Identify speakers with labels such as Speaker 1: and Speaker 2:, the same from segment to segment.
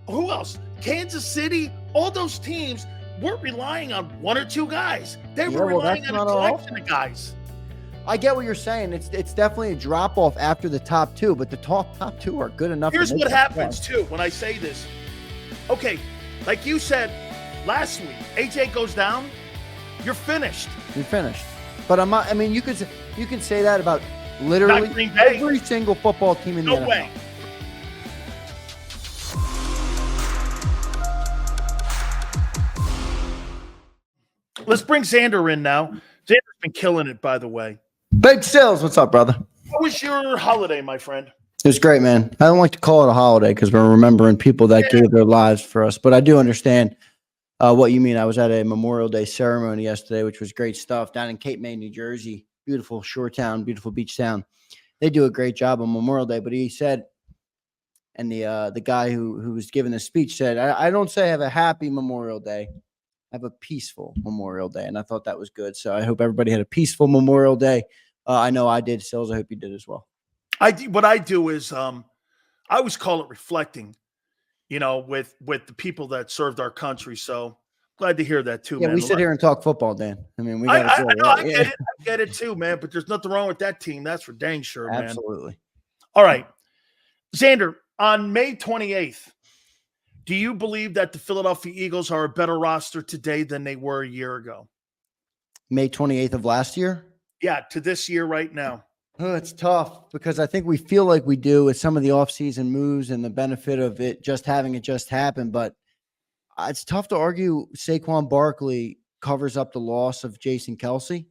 Speaker 1: who else? Kansas City, all those teams weren't relying on one or two guys. They were relying on a collection of guys.
Speaker 2: I get what you're saying. It's definitely a drop off after the top two, but the top two are good enough.
Speaker 1: Here's what happens too when I say this. Okay, like you said last week, AJ goes down, you're finished.
Speaker 2: You're finished. But I'm not. I mean, you can say that about literally every single football team in the NFL.
Speaker 1: No way. Let's bring Zander in now. Zander's been killing it, by the way.
Speaker 2: Big Sales, what's up, brother?
Speaker 1: How was your holiday, my friend?
Speaker 2: It was great, man. I don't like to call it a holiday because we're remembering people that gave their lives for us, but I do understand what you mean. I was at a Memorial Day ceremony yesterday, which was great stuff down in Cape May, New Jersey. Beautiful shore town, beautiful beach town. They do a great job on Memorial Day, but he said, and the guy who was giving the speech said, I don't say have a happy Memorial Day. Have a peaceful Memorial Day. And I thought that was good. So I hope everybody had a peaceful Memorial Day. I know I did, Sills. I hope you did as well.
Speaker 1: What I do is I always call it reflecting, with the people that served our country. So glad to hear that too, man.
Speaker 2: We sit here and talk football, Dan. I mean, we got
Speaker 1: I get it too, man. But there's nothing wrong with that team. That's for dang sure, man.
Speaker 2: Absolutely.
Speaker 1: All right. Zander, on May 28th, do you believe that the Philadelphia Eagles are a better roster today than they were a year ago?
Speaker 2: May 28th of last year?
Speaker 1: Yeah, to this year right now.
Speaker 2: Oh, it's tough because I think we feel like we do with some of the offseason moves and the benefit of it just having it just happen. But it's tough to argue Saquon Barkley covers up the loss of Jason Kelce.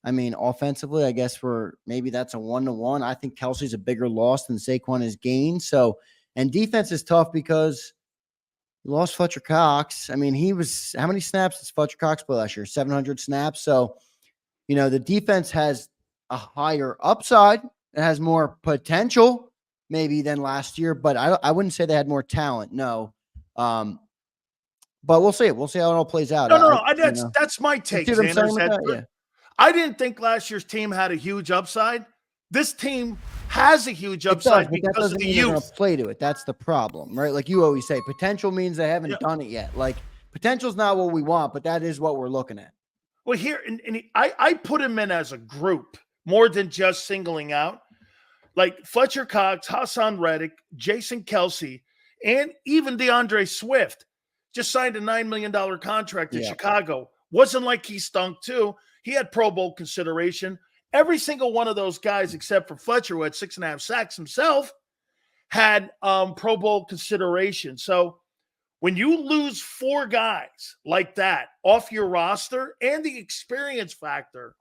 Speaker 2: I mean, offensively, I guess maybe that's a 1-to-1. I think Kelsey's a bigger loss than Saquon has gained. So, and defense is tough because you lost Fletcher Cox. I mean, how many snaps did Fletcher Cox play last year? 700 snaps. So, the defense has a higher upside. It has more potential maybe than last year, but I wouldn't say they had more talent. No. But we'll see. We'll see how it all plays out.
Speaker 1: No. That's my take, Xander. I didn't think last year's team had a huge upside. This team has a huge upside because of the youth.
Speaker 2: Play to it. That's the problem, right? Like you always say, potential means they haven't done it yet. Like potential's not what we want, but that is what we're looking at.
Speaker 1: Well, here, I put him in as a group more than just singling out. Like Fletcher Cox, Hassan Reddick, Jason Kelce, and even DeAndre Swift just signed a $9 million contract in Chicago. Wasn't like he stunk too. He had Pro Bowl consideration. Every single one of those guys, except for Fletcher, who had 6.5 sacks himself, had Pro Bowl consideration. So when you lose 4 guys like that off your roster and the experience factor,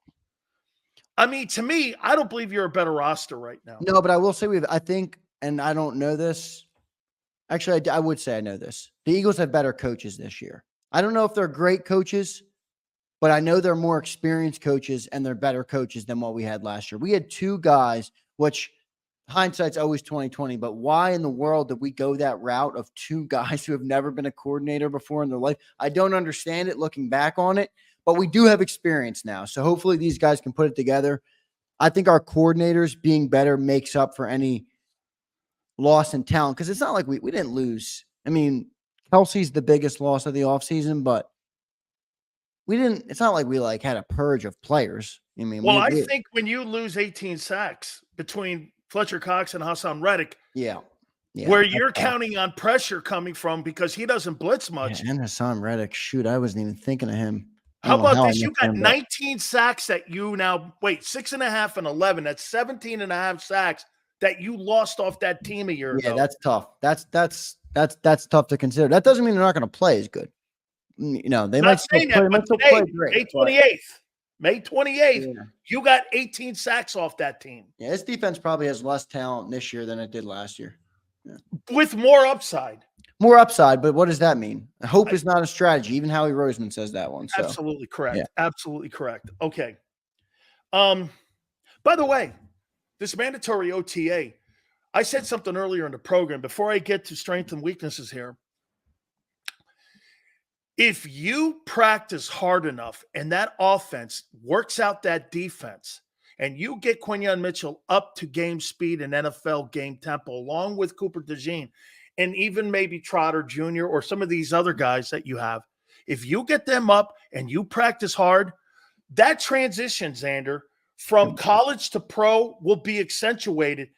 Speaker 1: I mean, to me, I don't believe you're a better roster right now.
Speaker 2: No, but I will say I think, and I don't know this. Actually, I would say I know this. The Eagles have better coaches this year. I don't know if they're great coaches, but I know they're more experienced coaches and they're better coaches than what we had last year. We had 2 guys, which hindsight's always 20/20, but why in the world did we go that route of 2 guys who have never been a coordinator before in their life? I don't understand it looking back on it, but we do have experience now. So hopefully these guys can put it together. I think our coordinators being better makes up for any loss in talent because it's not like we didn't lose. I mean, Kelsey's the biggest loss of the offseason, but it's not like we had a purge of players. I mean,
Speaker 1: I think when you lose 18 sacks between Fletcher Cox and Hassan Reddick, where you're counting on pressure coming from because he doesn't blitz much.
Speaker 2: Yeah, and Hassan Reddick, shoot, I wasn't even thinking of him.
Speaker 1: How about this? You got 19 sacks that you now 6.5 and 11. That's 17.5 sacks that you lost off that team a year ago.
Speaker 2: Yeah, that's tough. That's tough to consider. That doesn't mean they're not going to play as good. They might still play great.
Speaker 1: May 28th, you got 18 sacks off that team.
Speaker 2: Yeah, this defense probably has less talent this year than it did last year. Yeah.
Speaker 1: With more upside.
Speaker 2: More upside, but what does that mean? Hope is not a strategy. Even Howie Roseman says that one. So.
Speaker 1: Absolutely correct. Yeah. Absolutely correct. Okay. By the way, this mandatory OTA, I said something earlier in the program before I get to strengths and weaknesses here. If you practice hard enough and that offense works out that defense and you get Quinyon Mitchell up to game speed and NFL game tempo along with Cooper DeJean, and even maybe Trotter Jr. or some of these other guys that you have, if you get them up and you practice hard, that transition, Zander, from college to pro will be accentuated.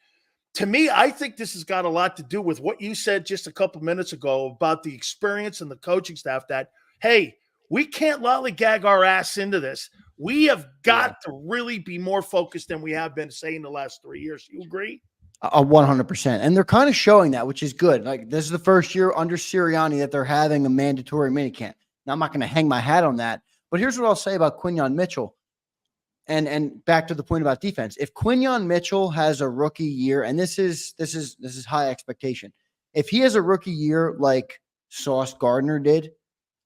Speaker 1: To me, I think this has got a lot to do with what you said just a couple minutes ago about the experience and the coaching staff that, hey, we can't lollygag our ass into this. We have got to really be more focused than we have been, say, in the last 3 years. You agree?
Speaker 2: 100%. And they're kind of showing that, which is good. Like, this is the first year under Sirianni that they're having a mandatory minicamp. Now, I'm not going to hang my hat on that, but here's what I'll say about Quinyon Mitchell. And back to the point about defense. If Quinyon Mitchell has a rookie year, and this is high expectation. If he has a rookie year like Sauce Gardner did,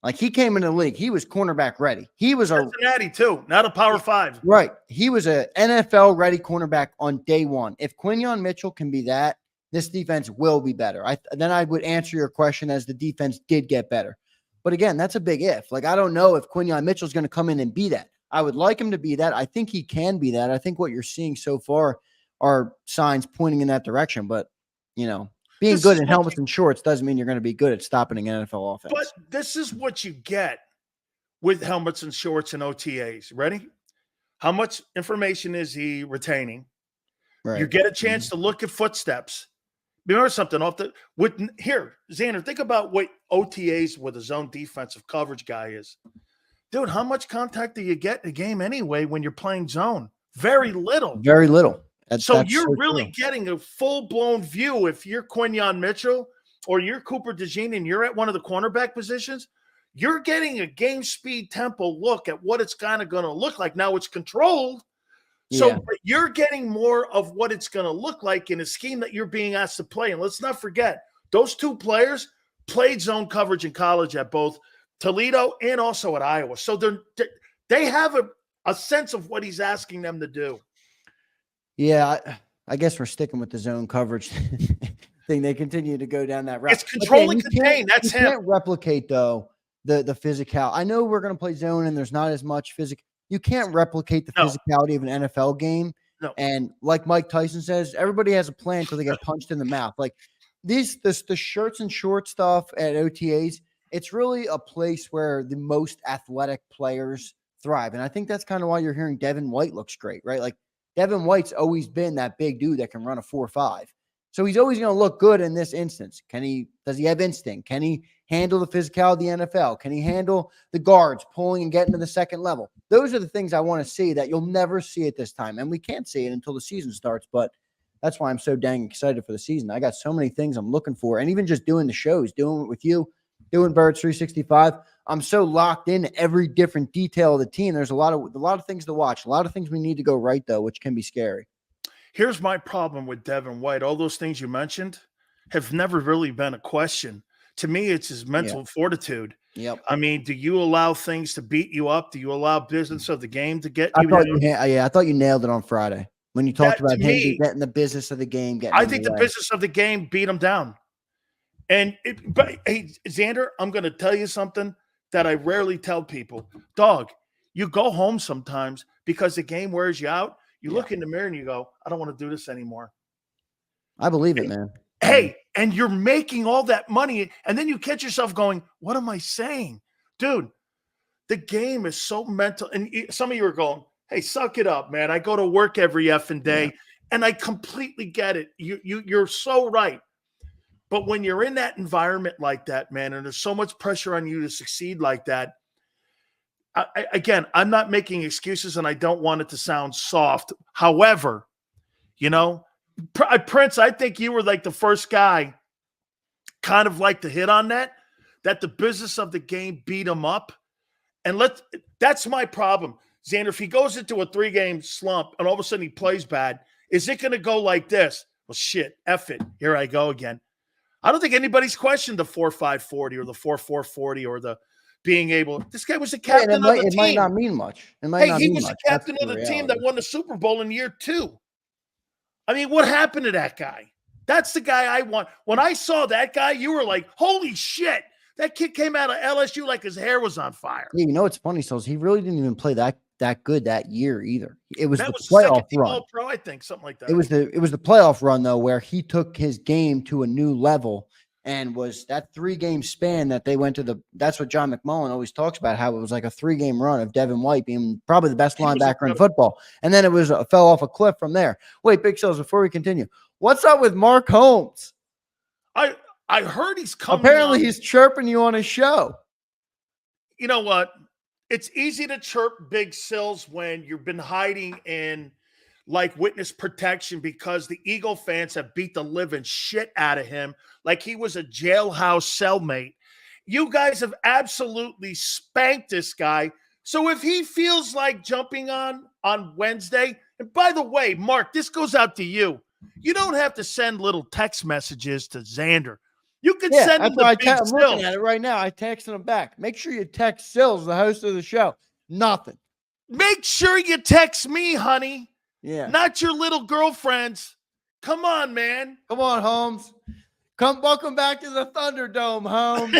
Speaker 2: like he came in the league, he was cornerback ready. He was
Speaker 1: Cincinnati too, not a Power 5.
Speaker 2: Right. He was a NFL ready cornerback on day one. If Quinyon Mitchell can be that, this defense will be better. Then I would answer your question as the defense did get better. But again, that's a big if. Like, I don't know if Quinyon Mitchell is going to come in and be that. I would like him to be that. I think he can be that. I think what you're seeing so far are signs pointing in that direction. But, being good in helmets and shorts doesn't mean you're going to be good at stopping an NFL offense.
Speaker 1: But this is what you get with helmets and shorts and OTAs. Ready? How much information is he retaining? Right. You get a chance to look at footsteps. Remember something here, Zander, think about what OTAs with a zone defensive coverage guy is. Dude, how much contact do you get in a game anyway when you're playing zone? Very little.
Speaker 2: Very little.
Speaker 1: So you're really getting a full-blown view if you're Quinyon Mitchell or you're Cooper DeJean and you're at one of the cornerback positions, you're getting a game speed tempo look at what it's kind of going to look like. Now it's controlled. So you're getting more of what it's going to look like in a scheme that you're being asked to play. And let's not forget, those two players played zone coverage in college at both Toledo and also at Iowa. So they have a sense of what he's asking them to do.
Speaker 2: Yeah, I guess we're sticking with the zone coverage thing. They continue to go down that route.
Speaker 1: It's control and contain. That's him.
Speaker 2: You can't replicate, though, the physical. I know we're going to play zone and there's not as much physical. You can't replicate the physicality of an NFL game.
Speaker 1: No.
Speaker 2: And like Mike Tyson says, everybody has a plan until they get punched in the mouth. Like the shirts and short stuff at OTAs, it's really a place where the most athletic players thrive. And I think that's kind of why you're hearing Devin White looks great, right? Like Devin White's always been that big dude that can run a 4.5. So he's always going to look good in this instance. Does he have instinct? Can he handle the physicality of the NFL? Can he handle the guards pulling and getting to the second level? Those are the things I want to see that you'll never see at this time. And we can't see it until the season starts, but that's why I'm so dang excited for the season. I got so many things I'm looking for. And even just doing the shows, doing it with you, doing Birds 365, I'm so locked in every different detail of the team. There's a lot of things to watch, a lot of things we need to go right, though, which can be scary.
Speaker 1: Here's my problem with Devin White. All those things you mentioned have never really been a question. To me, it's his mental fortitude.
Speaker 2: Yep.
Speaker 1: I mean, do you allow things to beat you up? Do you allow business of the game to get you down?
Speaker 2: I thought you nailed it on Friday when you talked about him getting the business of the game.
Speaker 1: I think the business of the game beat him down. But hey, Zander, I'm going to tell you something that I rarely tell people. Dog, you go home sometimes because the game wears you out. You look in the mirror and you go, I don't want to do this anymore.
Speaker 2: I believe it, man.
Speaker 1: Hey, and you're making all that money, and then you catch yourself going, what am I saying? Dude, the game is so mental. And some of you are going, hey, suck it up, man. I go to work every effing day, and I completely get it. You're so right. But when you're in that environment like that, man, and there's so much pressure on you to succeed like that, again, I'm not making excuses, and I don't want it to sound soft. However, Prince, I think you were like the first guy kind of like to hit on that the business of the game beat him up. And that's my problem. Zander, if he goes into a 3-game slump and all of a sudden he plays bad, is it going to go like this? Well, shit, F it. Here I go again. I don't think anybody's questioned the 4.5 40 or the 4.4 40 or the being able. This guy was the captain of the team.
Speaker 2: It might not mean much.
Speaker 1: He was the captain of the team that won the Super Bowl in year 2. I mean, what happened to that guy? That's the guy I want. When I saw that guy, you were like, holy shit. That kid came out of LSU like his hair was on fire.
Speaker 2: Yeah, it's funny, Souls. He really didn't even play that good that year either. It was
Speaker 1: the
Speaker 2: playoff run.
Speaker 1: All-Pro, I think, something like that.
Speaker 2: It was the playoff run, though, where he took his game to a new level and was that 3-game span that they went to that's what John McMullen always talks about, how it was like a 3-game run of Devin White being probably the best linebacker in football. And then it was fell off a cliff from there. Wait, Big Sills, before we continue, what's up with Mark Holmes?
Speaker 1: I heard he's coming.
Speaker 2: Apparently he's chirping you on his show.
Speaker 1: You know what? It's easy to chirp Big Sills when you've been hiding in like witness protection because the Eagle fans have beat the living shit out of him like he was a jailhouse cellmate. You guys have absolutely spanked this guy. So if he feels like jumping on Wednesday, and by the way, Mark, this goes out to you. You don't have to send little text messages to Zander. You can send him to Big Sills.
Speaker 2: I'm looking at it right now. I texted him back. Make sure you text Sills, the host of the show. Nothing.
Speaker 1: Make sure you text me, honey.
Speaker 2: Yeah.
Speaker 1: Not your little girlfriends. Come on, man.
Speaker 2: Come on, Holmes. Welcome back to the Thunderdome, Holmes.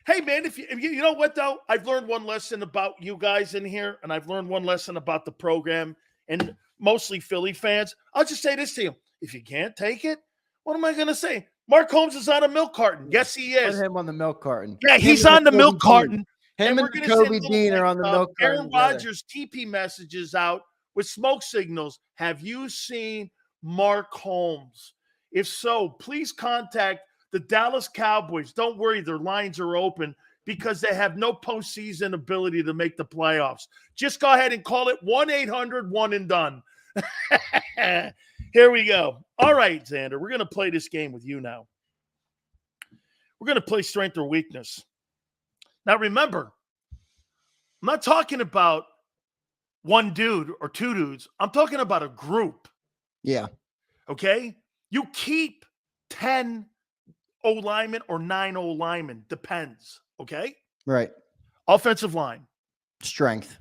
Speaker 1: Hey, man, if you know what, though? I've learned one lesson about you guys in here, and I've learned one lesson about the program, and mostly Philly fans. I'll just say this to you. If you can't take it, what am I going to say? Mark Holmes is on a milk carton. Yes, he is.
Speaker 2: Put him on the milk carton.
Speaker 1: Yeah, he's on the milk carton.
Speaker 2: Him and Kobe Dean are on the milk carton.
Speaker 1: Aaron Rodgers TP messages out with smoke signals. Have you seen Mark Holmes? If so, please contact the Dallas Cowboys. Don't worry, their lines are open because they have no postseason ability to make the playoffs. Just go ahead and call it 1-800-1 and done. Here we go. All right, Zander, we're going to play this game with you now. We're going to play strength or weakness. Now, remember, I'm not talking about one dude or two dudes. I'm talking about a group.
Speaker 2: Yeah.
Speaker 1: Okay? You keep 10 O-linemen or 9 O-linemen. Depends. Okay?
Speaker 2: Right.
Speaker 1: Offensive line.
Speaker 2: Strength.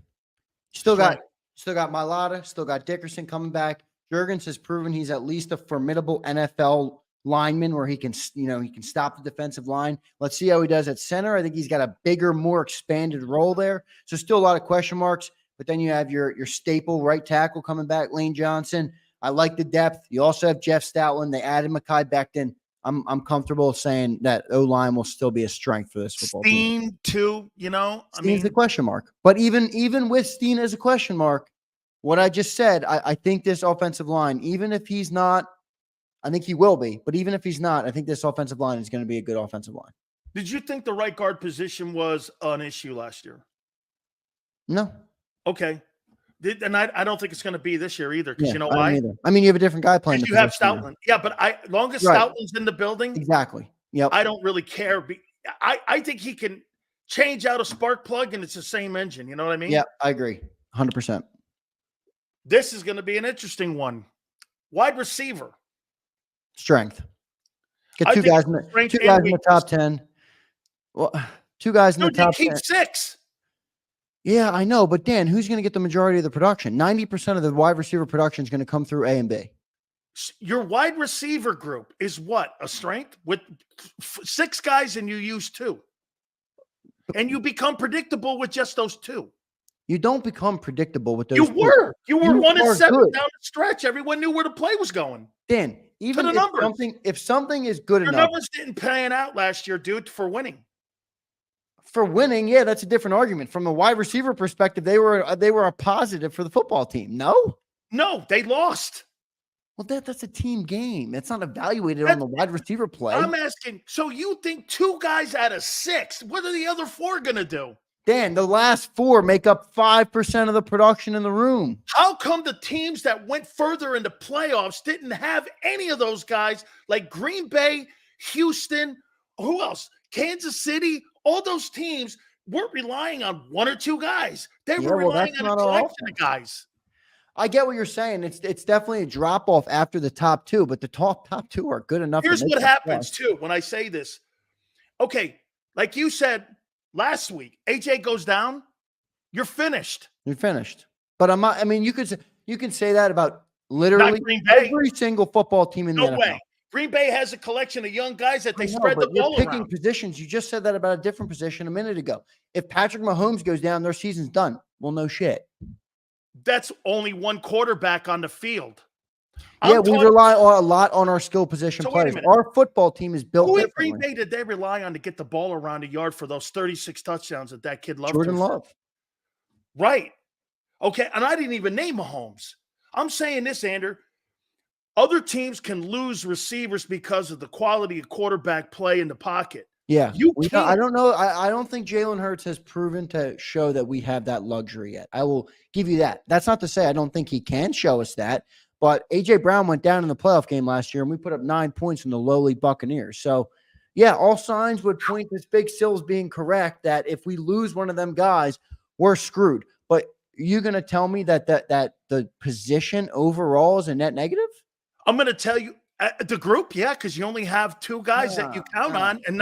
Speaker 2: Still got Mailata, still got Dickerson coming back. Jurgens has proven he's at least a formidable NFL lineman where he can stop the defensive line. Let's see how he does at center. I think he's got a bigger, more expanded role there. So still a lot of question marks, but then you have your staple right tackle coming back, Lane Johnson. I like the depth. You also have Jeff Stoutland. They added Mekhi Becton. I'm comfortable saying that O-line will still be a strength for this football team.
Speaker 1: Steen, too,
Speaker 2: Steen's a question mark. But even with Steen as a question mark, what I just said, I think this offensive line, even if he's not, I think he will be, but even if he's not, I think this offensive line is going to be a good offensive line.
Speaker 1: Did you think the right guard position was an issue last year?
Speaker 2: No.
Speaker 1: Okay. And I don't think it's going to be this year either, because you know why?
Speaker 2: I mean, you have a different guy playing.
Speaker 1: You have Stoutland. Yeah, but long as Stoutland's in the building,
Speaker 2: exactly. Yep.
Speaker 1: I don't really care. I think he can change out a spark plug and it's the same engine. You know what I mean?
Speaker 2: Yeah, I agree. 100%.
Speaker 1: This is going to be an interesting one. Wide receiver.
Speaker 2: Strength. Get two guys in the top 10. Well, two guys in the top 10.
Speaker 1: Keep 6.
Speaker 2: Yeah, I know. But Dan, who's going to get the majority of the production? 90% of the wide receiver production is going to come through A and B.
Speaker 1: Your wide receiver group is what? A strength? With 6 guys and you use 2. And you become predictable with just those 2.
Speaker 2: You don't become predictable with those.
Speaker 1: You were 1-7 down the stretch. Everyone knew where the play was going.
Speaker 2: Dan, even if something is good enough.
Speaker 1: Your numbers didn't pan out last year, dude, for winning.
Speaker 2: For winning, yeah, that's a different argument. From a wide receiver perspective, they were a positive for the football team. No,
Speaker 1: they lost.
Speaker 2: Well, that's a team game. It's not evaluated on the wide receiver play.
Speaker 1: I'm asking, so you think 2 guys out of 6, what are the other 4 going to do?
Speaker 2: Dan, the last 4 make up 5% of the production in the room.
Speaker 1: How come the teams that went further into playoffs didn't have any of those guys like Green Bay, Houston, who else? Kansas City, all those teams weren't relying on 1 or 2 guys. They were relying on a collection of guys.
Speaker 2: I get what you're saying. It's definitely a drop off after the top 2, but the top 2 are good enough.
Speaker 1: Here's what happens too when I say this. Okay, like you said last week, AJ goes down, you're finished.
Speaker 2: You're finished. But I'm not. I mean, you can say that about literally every single football team in the NFL. No way.
Speaker 1: Green Bay has a collection of young guys that they spread the ball
Speaker 2: around. Picking positions. You just said that about a different position a minute ago. If Patrick Mahomes goes down, their season's done. Well, no shit.
Speaker 1: That's only one quarterback on the field.
Speaker 2: Yeah,
Speaker 1: I'm
Speaker 2: we
Speaker 1: talking.
Speaker 2: rely a lot on our skill position
Speaker 1: So wait a
Speaker 2: players.
Speaker 1: minute.
Speaker 2: Our football team is built
Speaker 1: Who in Green
Speaker 2: differently.
Speaker 1: Bay did they rely on to get the ball around a yard for those 36 touchdowns that kid loved?
Speaker 2: Jordan Love.
Speaker 1: Right. Okay. And I didn't even name Mahomes. I'm saying this, Ander. Other teams can lose receivers because of the quality of quarterback play in the pocket.
Speaker 2: Yeah.
Speaker 1: You
Speaker 2: I
Speaker 1: can't.
Speaker 2: don't know. I don't think Jalen Hurts has proven to show that we have that luxury yet. I will give you that. That's not to say I don't think he can show us that. But A.J. Brown went down in the playoff game last year, and we put up 9 points from the lowly Buccaneers. So, yeah, all signs would point to Big Sills being correct that if we lose one of them guys, we're screwed. But you're going to tell me that the position overall is a net negative?
Speaker 1: I'm going to tell you the group, yeah, because you only have 2 guys that you count on, and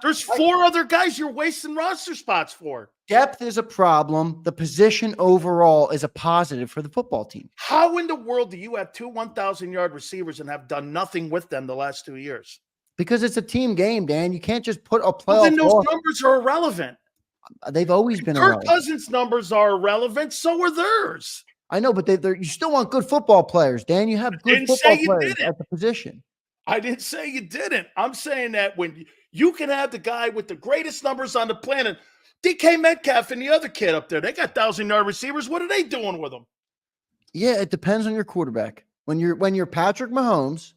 Speaker 1: there's 4 other guys you're wasting roster spots for.
Speaker 2: Depth is a problem. The position overall is a positive for the football team.
Speaker 1: How in the world do you have 2 1,000-yard receivers and have done nothing with them the last 2 years?
Speaker 2: Because it's a team game, Dan. You can't just put a playoff.
Speaker 1: Well, then those numbers are irrelevant.
Speaker 2: They've always been
Speaker 1: Kirk
Speaker 2: irrelevant.
Speaker 1: Cousins' numbers are irrelevant. So are theirs.
Speaker 2: I know, but you still want good football players, Dan. You have good football players at the position.
Speaker 1: I didn't say you didn't. I'm saying that when you can have the guy with the greatest numbers on the planet, DK Metcalf and the other kid up there, they got 1,000-yard receivers. What are they doing with them?
Speaker 2: Yeah, it depends on your quarterback. When you're Patrick Mahomes,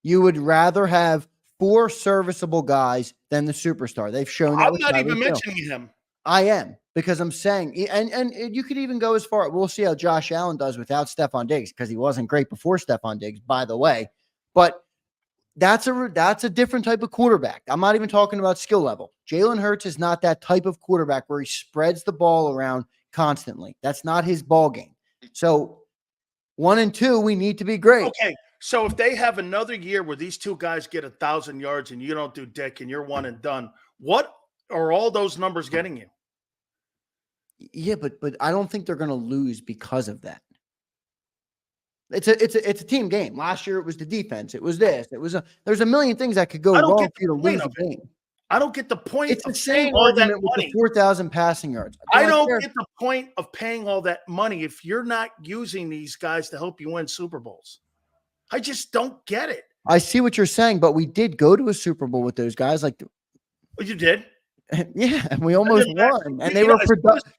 Speaker 2: you would rather have 4 serviceable guys than the superstar. They've shown that.
Speaker 1: I'm not even mentioning him.
Speaker 2: I am, because I'm saying, and you could even go as far. We'll see how Josh Allen does without Stephon Diggs, because he wasn't great before Stephon Diggs, by the way. But that's a different type of quarterback. I'm not even talking about skill level. Jalen Hurts is not that type of quarterback where he spreads the ball around constantly. That's not his ball game. So 1 and 2, we need to be great.
Speaker 1: Okay. So if they have another year where these 2 guys get 1,000 yards and you don't do dick and you're one and done, what are all those numbers getting you?
Speaker 2: Yeah, but I don't think they're going to lose because of that. It's a team game. Last year it was the defense. It was this. There's a million things that could go wrong for you to lose a game.
Speaker 1: I don't get the point.
Speaker 2: It's the same argument with the 4,000 passing yards.
Speaker 1: I don't get the point of paying all that money if you're not using these guys to help you win Super Bowls. I just don't get it.
Speaker 2: I see what you're saying, but we did go to a Super Bowl with those guys. Like,
Speaker 1: you did?
Speaker 2: Yeah, and we almost won. And they were productive.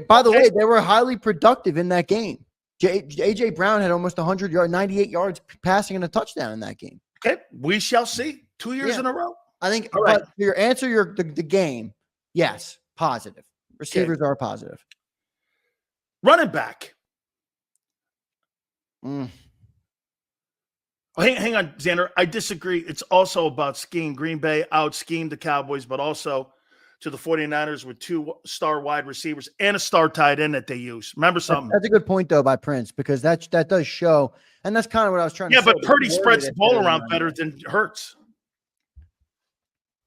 Speaker 2: By the way, they were highly productive in that game. A.J. Brown had almost 100 yards, 98 yards passing and a touchdown in that game.
Speaker 1: Okay, we shall see. 2 years in a row.
Speaker 2: I think.
Speaker 1: All right.
Speaker 2: But your answer, the game, yes, positive. Receivers are positive.
Speaker 1: Running back.
Speaker 2: Mm.
Speaker 1: Oh, hang on, Zander. I disagree. It's also about scheme. Green Bay out-schemed the Cowboys, but also to the 49ers with 2 star wide receivers and a star tight end that they use. Remember something?
Speaker 2: That's a good point, though, by Prince, because that does show, and that's kind of what I was trying to say.
Speaker 1: Yeah, but Purdy spreads the ball around better than Hurts.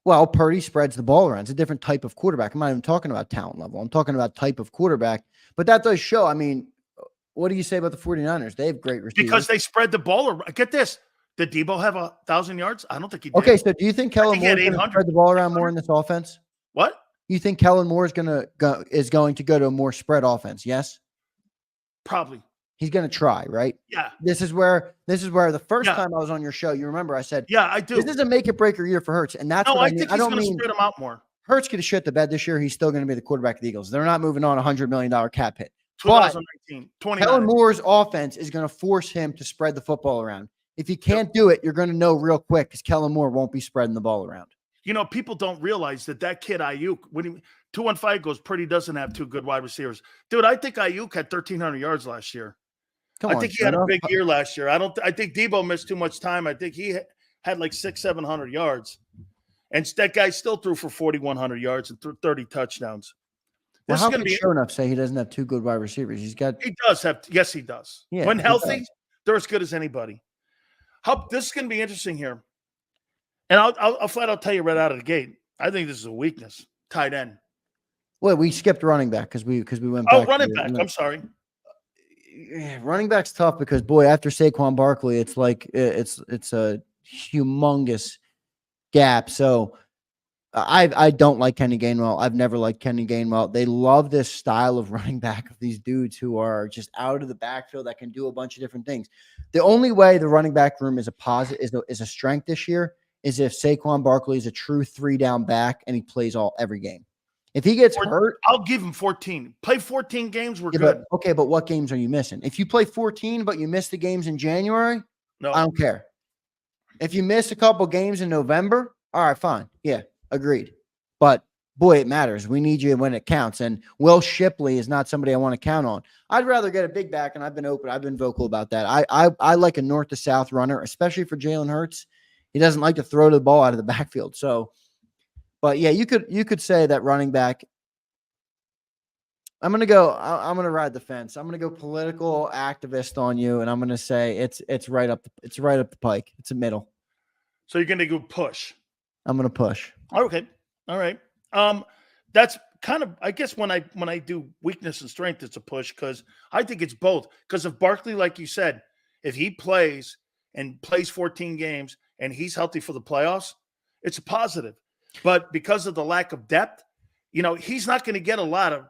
Speaker 2: Well, Purdy spreads the ball around. It's a different type of quarterback. I'm not even talking about talent level. I'm talking about type of quarterback. But that does show. I mean, what do you say about the 49ers? They have great receivers.
Speaker 1: Because they spread the ball around. Get this. Did Debo have 1,000 yards? I don't think he did.
Speaker 2: Okay, so do you think Kellen Moore is going to spread the ball around more in this offense?
Speaker 1: What?
Speaker 2: You think Kellen Moore is going to go to a more spread offense? Yes?
Speaker 1: Probably.
Speaker 2: He's going to try, right?
Speaker 1: Yeah.
Speaker 2: This is where the first time I was on your show, you remember I said,
Speaker 1: yeah, I do.
Speaker 2: This is a make it break or year for Hurts. And that's what
Speaker 1: I think he's going to spread him out more.
Speaker 2: Hurts could have shit the bed this year. He's still going to be the quarterback of the Eagles. They're not moving on $100 million cap hit.
Speaker 1: 2019, 20.
Speaker 2: Kellen Moore's offense is going to force him to spread the football around. If he can't do it, you're going to know real quick because Kellen Moore won't be spreading the ball around.
Speaker 1: You know, people don't realize that kid Ayuk, when he 215 goes, Purdy doesn't have 2 good wide receivers. Dude, I think Ayuk had 1,300 yards last year. I think he had a big year last year. I think Debo missed too much time. I think he had like 600-700 yards. And that guy still threw for 4,100 yards and 30 touchdowns.
Speaker 2: Well, how can show enough say he doesn't have 2 good wide receivers? He
Speaker 1: does have. Yes, he does.
Speaker 2: Yeah,
Speaker 1: when healthy, they're as good as anybody. This is going to be interesting here. And I'll flat out tell you right out of the gate, I think this is a weakness. Tight end.
Speaker 2: Well, we skipped running back because we went back.
Speaker 1: Oh, running back. I'm sorry.
Speaker 2: Running back's tough because, boy, after Saquon Barkley, it's like it's a humongous gap. So I don't like Kenny Gainwell. I've never liked Kenny Gainwell. They love this style of running back of these dudes who are just out of the backfield that can do a bunch of different things. The only way the running back room is a positive is a strength this year is if Saquon Barkley is a true 3-down back and he plays every game. If he gets hurt,
Speaker 1: I'll give him 14. Play 14 games, we're
Speaker 2: yeah,
Speaker 1: good.
Speaker 2: But what games are you missing? If you play 14, but you miss the games in January,
Speaker 1: No,
Speaker 2: I don't care. If you miss a couple games in November, all right, fine. Yeah, agreed. But boy, it matters. We need you when it counts. And Will Shipley is not somebody I want to count on. I'd rather get a big back, and I've been vocal about that. I like a north to south runner, especially for Jalen Hurts. He doesn't like to throw the ball out of the backfield. So, but yeah, you could say that running back. I'm going to ride the fence. I'm going to go political activist on you. And I'm going to say it's right up the pike. It's a middle.
Speaker 1: So you're going to go push.
Speaker 2: I'm going to push.
Speaker 1: Okay. All right. That's kind of, I guess when I do weakness and strength, it's a push because I think it's both. Because if Barkley, like you said, if he plays 14 games and he's healthy for the playoffs, it's a positive. But because of the lack of depth, he's not going to get a lot of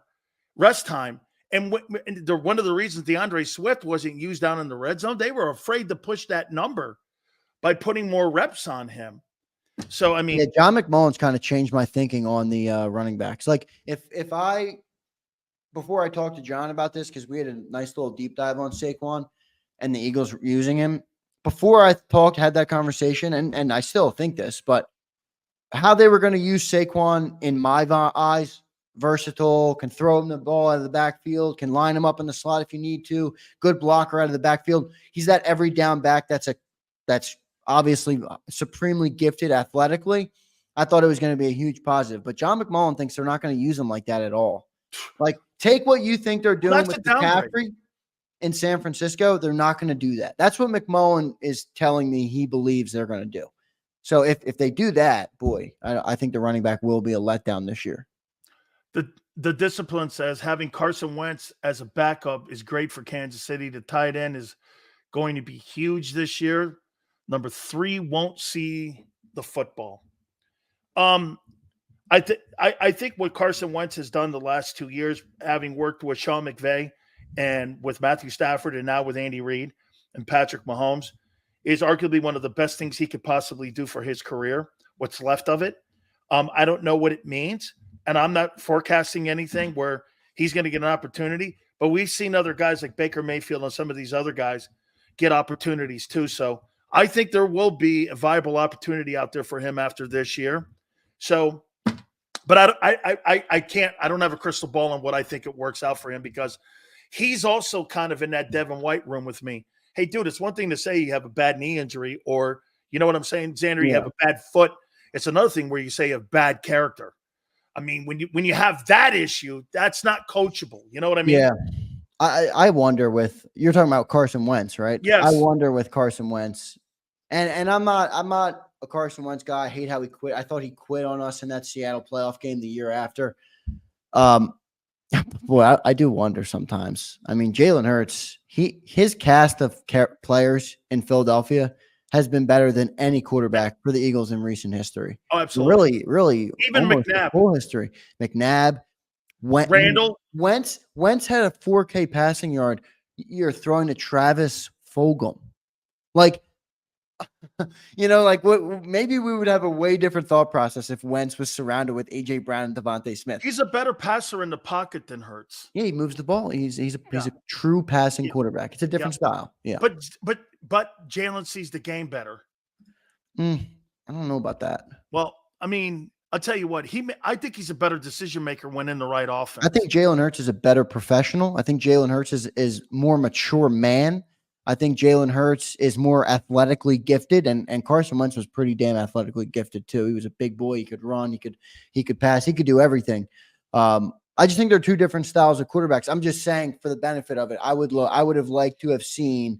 Speaker 1: rest time. And one of the reasons DeAndre Swift wasn't used down in the red zone, they were afraid to push that number by putting more reps on him. So, I mean,
Speaker 2: yeah, John McMullen's kind of changed my thinking on the running backs. Like before I talked to John about this, because we had a nice little deep dive on Saquon and the Eagles using him. Before I had that conversation, and I still think this, but how they were going to use Saquon in my eyes, versatile, can throw him the ball out of the backfield, can line him up in the slot if you need to, good blocker out of the backfield. He's that every down back that's obviously supremely gifted athletically. I thought it was going to be a huge positive, but John McMullen thinks they're not going to use him like that at all. Like, take what you think they're doing with McCaffrey in San Francisco. They're not going to do that. That's what McMullen is telling me he believes they're going to do. So if they do that, boy, I think the running back will be a letdown this year.
Speaker 1: The discipline says having Carson Wentz as a backup is great for Kansas City. The tight end is going to be huge this year. Number 3 won't see the football. I think what Carson Wentz has done the last 2 years, having worked with Sean McVay and with Matthew Stafford and now with Andy Reid and Patrick Mahomes, is arguably one of the best things he could possibly do for his career, what's left of it. I don't know what it means, and I'm not forecasting anything where he's going to get an opportunity, but we've seen other guys like Baker Mayfield and some of these other guys get opportunities too. So I think there will be a viable opportunity out there for him after this year. So, but I don't have a crystal ball on what I think it works out for him, because he's also kind of in that Devin White room with me. Hey, dude, it's one thing to say you have a bad knee injury, or you know what I'm saying, Xander, you have a bad foot. It's another thing where you say you have bad character. I mean, when you have that issue, that's not coachable. You know what I mean?
Speaker 2: Yeah. I wonder you're talking about Carson Wentz, right?
Speaker 1: Yes.
Speaker 2: I wonder with Carson Wentz, and I'm not a Carson Wentz guy. I hate how he quit. I thought he quit on us in that Seattle playoff game the year after. Boy, I do wonder sometimes. I mean, Jalen Hurts, his cast of players in Philadelphia has been better than any quarterback for the Eagles in recent history.
Speaker 1: Oh, absolutely.
Speaker 2: Really.
Speaker 1: Even McNabb.
Speaker 2: Full history. McNabb.
Speaker 1: Randall.
Speaker 2: Wentz had a 4K passing yard. You're throwing to Travis Fulgham. Like, maybe we would have a way different thought process if Wentz was surrounded with A.J. Brown and Devontae Smith.
Speaker 1: He's a better passer in the pocket than Hurts.
Speaker 2: Yeah, he moves the ball. He's a true passing quarterback. It's a different style. Yeah.
Speaker 1: But Jalen sees the game better.
Speaker 2: I don't know about that.
Speaker 1: Well, I mean, I'll tell you what, I think he's a better decision maker when in the right offense.
Speaker 2: I think Jalen Hurts is a better professional. I think Jalen Hurts is more mature man. I think Jalen Hurts is more athletically gifted, and Carson Wentz was pretty damn athletically gifted too. He was a big boy. He could run. He could pass. He could do everything. I just think they're two different styles of quarterbacks. I'm just saying, for the benefit of it, I would have liked to have seen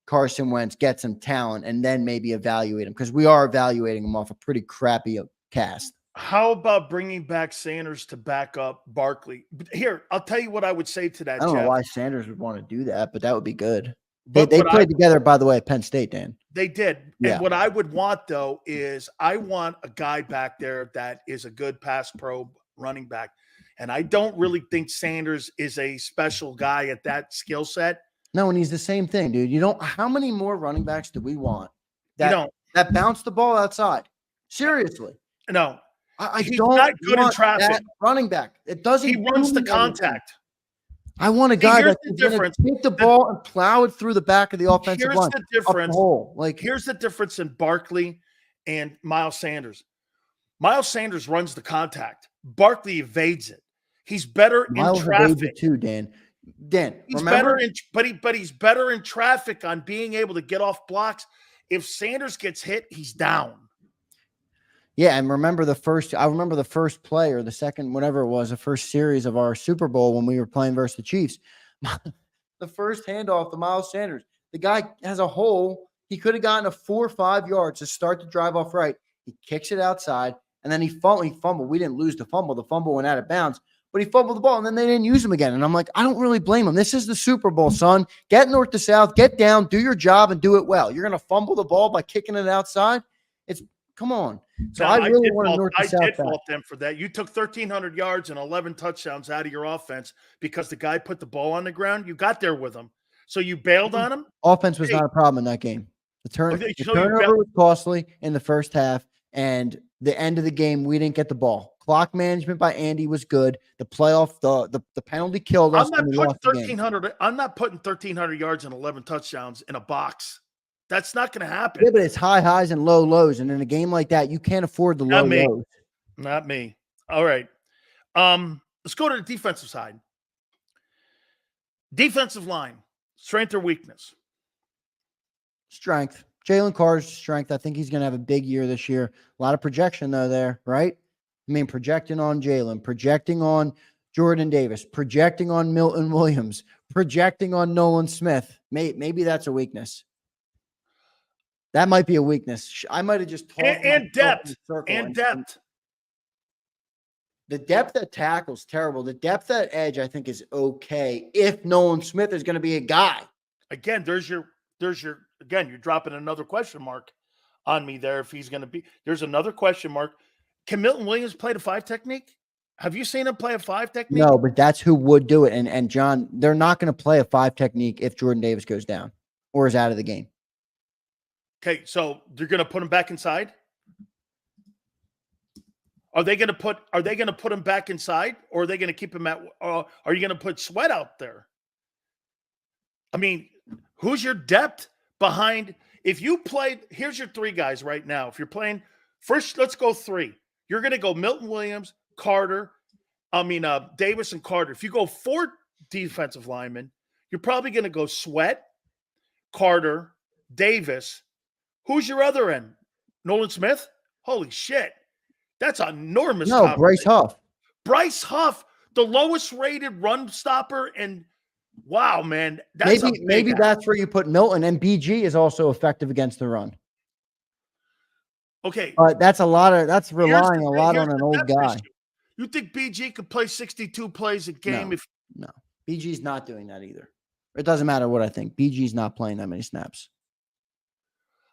Speaker 2: Carson Wentz get some talent and then maybe evaluate him, because we are evaluating him off a pretty crappy cast.
Speaker 1: How about bringing back Sanders to back up Barkley? Here, I'll tell you what I would say to that.
Speaker 2: I don't know why Sanders would want to do that, but that would be good.
Speaker 1: But
Speaker 2: They
Speaker 1: what I
Speaker 2: played together, by the way, at Penn State, Dan.
Speaker 1: They did.
Speaker 2: Yeah.
Speaker 1: And what I would want, though, is I want a guy back there that is a good pass pro running back. And I don't really think Sanders is a special guy at that skill set.
Speaker 2: No, and he's the same thing, dude. You don't. How many more running backs do we want that bounce the ball outside? Seriously.
Speaker 1: No.
Speaker 2: I
Speaker 1: He's
Speaker 2: don't
Speaker 1: not good in
Speaker 2: want
Speaker 1: traffic.
Speaker 2: that running back. It doesn't.
Speaker 1: He runs the
Speaker 2: do
Speaker 1: contact.
Speaker 2: I want a guy
Speaker 1: here's
Speaker 2: that
Speaker 1: the
Speaker 2: can
Speaker 1: difference.
Speaker 2: take the ball and plow it through the back of the offensive
Speaker 1: Here's
Speaker 2: line.
Speaker 1: the
Speaker 2: Up the
Speaker 1: difference.
Speaker 2: hole. Like,
Speaker 1: Here's the difference in Barkley and Miles Sanders. Miles Sanders runs the contact. Barkley evades it. He's better
Speaker 2: Miles
Speaker 1: in traffic
Speaker 2: evades it too, Dan.
Speaker 1: He's
Speaker 2: remember?
Speaker 1: better in, but he's better in traffic on being able to get off blocks. If Sanders gets hit, he's down.
Speaker 2: Yeah, and remember the first play or the second, whatever it was, the first series of our Super Bowl when we were playing versus the Chiefs. The first handoff to Miles Sanders. The guy has a hole. He could have gotten a 4 or 5 yards to start the drive off right. He kicks it outside, and then he fumbled. We didn't lose the fumble. The fumble went out of bounds, but he fumbled the ball, and then they didn't use him again. And I'm like, I don't really blame him. This is the Super Bowl, son. Get north to south, get down, do your job, and do it well. You're going to fumble the ball by kicking it outside? Come on. So
Speaker 1: No,
Speaker 2: I really want to north to south.
Speaker 1: I did fault them for that. You took 1,300 yards and 11 touchdowns out of your offense because the guy put the ball on the ground. You got there with him. So you bailed on him?
Speaker 2: Offense was not a problem in that game. The turnover was costly in the first half, and the end of the game, we didn't get the ball. Clock management by Andy was good. The playoff, the penalty killed us.
Speaker 1: I'm not putting 1,300 yards and 11 touchdowns in a box. That's not going to happen.
Speaker 2: Yeah, but it's high highs and low lows, and in a game like that, you can't afford the low lows.
Speaker 1: Not me. All right. Let's go to the defensive side. Defensive line, strength or weakness?
Speaker 2: Strength. Jalen Carter's strength. I think he's going to have a big year this year. A lot of projection, though, there, right? I mean, projecting on Jalen, projecting on Jordan Davis, projecting on Milton Williams, projecting on Nolan Smith. Maybe that's a weakness. That might be a weakness. I might have just talked
Speaker 1: and depth.
Speaker 2: The depth at tackle is terrible. The depth at edge, I think, is okay if Nolan Smith is going to be a guy.
Speaker 1: Again, you're dropping another question mark on me there. If he's going to be, there's another question mark. Can Milton Williams play the 5 technique? Have you seen him play a 5 technique?
Speaker 2: No, but that's who would do it. And John, they're not going to play a 5 technique if Jordan Davis goes down or is out of the game.
Speaker 1: Okay, so they're going to put him back inside? Are they going to put him back inside, or are they going to keep him at? Are you going to put Sweat out there? I mean, who's your depth behind? If you played, here's your 3 guys right now. If you're playing first, let's go 3. You're going to go Milton Williams, Davis and Carter. If you go 4 defensive linemen, you're probably going to go Sweat, Carter, Davis. Who's your other end? Nolan Smith? Holy shit. That's enormous.
Speaker 2: No, Bryce Huff.
Speaker 1: Bryce Huff, the lowest rated run stopper. And wow, man.
Speaker 2: Maybe that's where you put Milton, and BG is also effective against the run.
Speaker 1: Okay.
Speaker 2: But that's relying a lot on an old guy.
Speaker 1: Issue. You think BG could play 62 plays a game?
Speaker 2: No. BG's not doing that either. It doesn't matter what I think. BG's not playing that many snaps.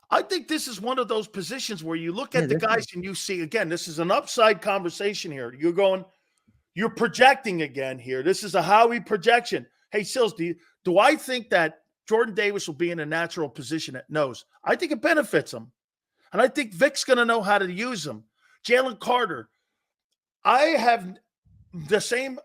Speaker 1: I think this is one of those positions where you look at the guys and you see, again, this is an upside conversation here. You're projecting again here. This is a Howie projection. Hey, Sills, do I think that Jordan Davis will be in a natural position at nose? I think it benefits him. And I think Vic's going to know how to use him. Jalen Carter, I have the same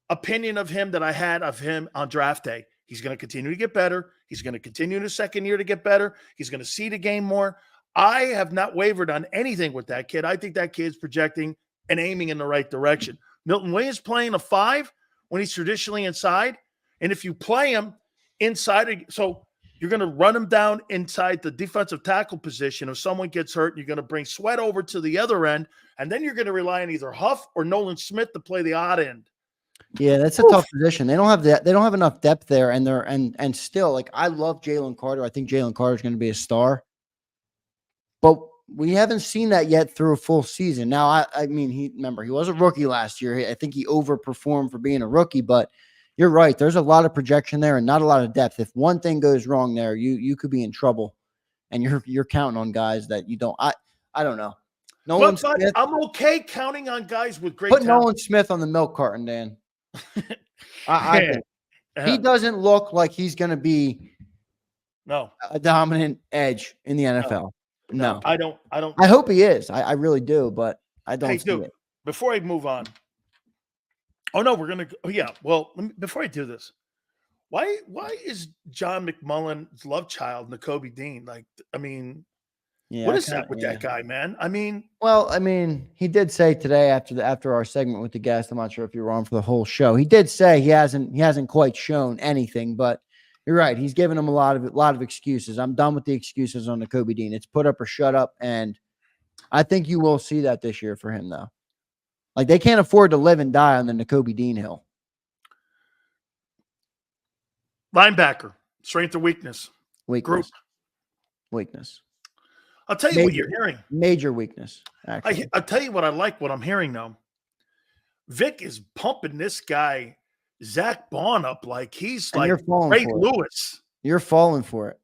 Speaker 1: opinion of him that I had of him on draft day. He's going to continue to get better. He's going to continue in his second year to get better. He's going to see the game more. I have not wavered on anything with that kid. I think that kid's projecting and aiming in the right direction. Milton Williams playing a 5 when he's traditionally inside. And if you play him inside, so you're going to run him down inside the defensive tackle position. If someone gets hurt, you're going to bring Sweat over to the other end. And then you're going to rely on either Huff or Nolan Smith to play the odd end.
Speaker 2: Yeah, that's a tough position. They don't have that. They don't have enough depth there, and still, like, I love Jalen Carter. I think Jalen Carter is going to be a star, but we haven't seen that yet through a full season. Now, I mean, he was a rookie last year. I think he overperformed for being a rookie, but You're right. There's a lot of projection there and not a lot of depth. If one thing goes wrong there, you could be in trouble. And you're counting on guys that you don't. I don't know. Nolan
Speaker 1: But
Speaker 2: Smith.
Speaker 1: I'm okay counting on guys with great
Speaker 2: Put
Speaker 1: talent.
Speaker 2: Nolan Smith on the milk carton, Dan. I think he
Speaker 1: Yeah.
Speaker 2: doesn't look like he's going to be
Speaker 1: No,
Speaker 2: a dominant edge in the NFL. No.
Speaker 1: I don't.
Speaker 2: I hope he is. I really do, but I don't
Speaker 1: Hey,
Speaker 2: see
Speaker 1: dude,
Speaker 2: it.
Speaker 1: before I move on. Oh no, we're gonna. Oh yeah. Well, before I do this, why is John McMullen's love child Nakobe Dean? Like, I mean,
Speaker 2: Yeah,
Speaker 1: what is that with that guy, man? I mean,
Speaker 2: well, I mean, he did say today after our segment with the guest, I'm not sure if you were on for the whole show. He did say he hasn't quite shown anything, but you're right. He's given him a lot of excuses. I'm done with the excuses on Nakobe Dean. It's put up or shut up, and I think you will see that this year for him, though. Like, they can't afford to live and die on the Nakobe Dean hill.
Speaker 1: linebacker, strength or weakness? Group.
Speaker 2: Weakness.
Speaker 1: I'll tell you what you're hearing.
Speaker 2: Major weakness, actually.
Speaker 1: I'll tell you what I like. What I'm hearing now. Vic is pumping this guy, Zach Bond, up like he's
Speaker 2: And
Speaker 1: like
Speaker 2: you're falling
Speaker 1: Ray
Speaker 2: for it.
Speaker 1: Lewis.
Speaker 2: You're falling for it.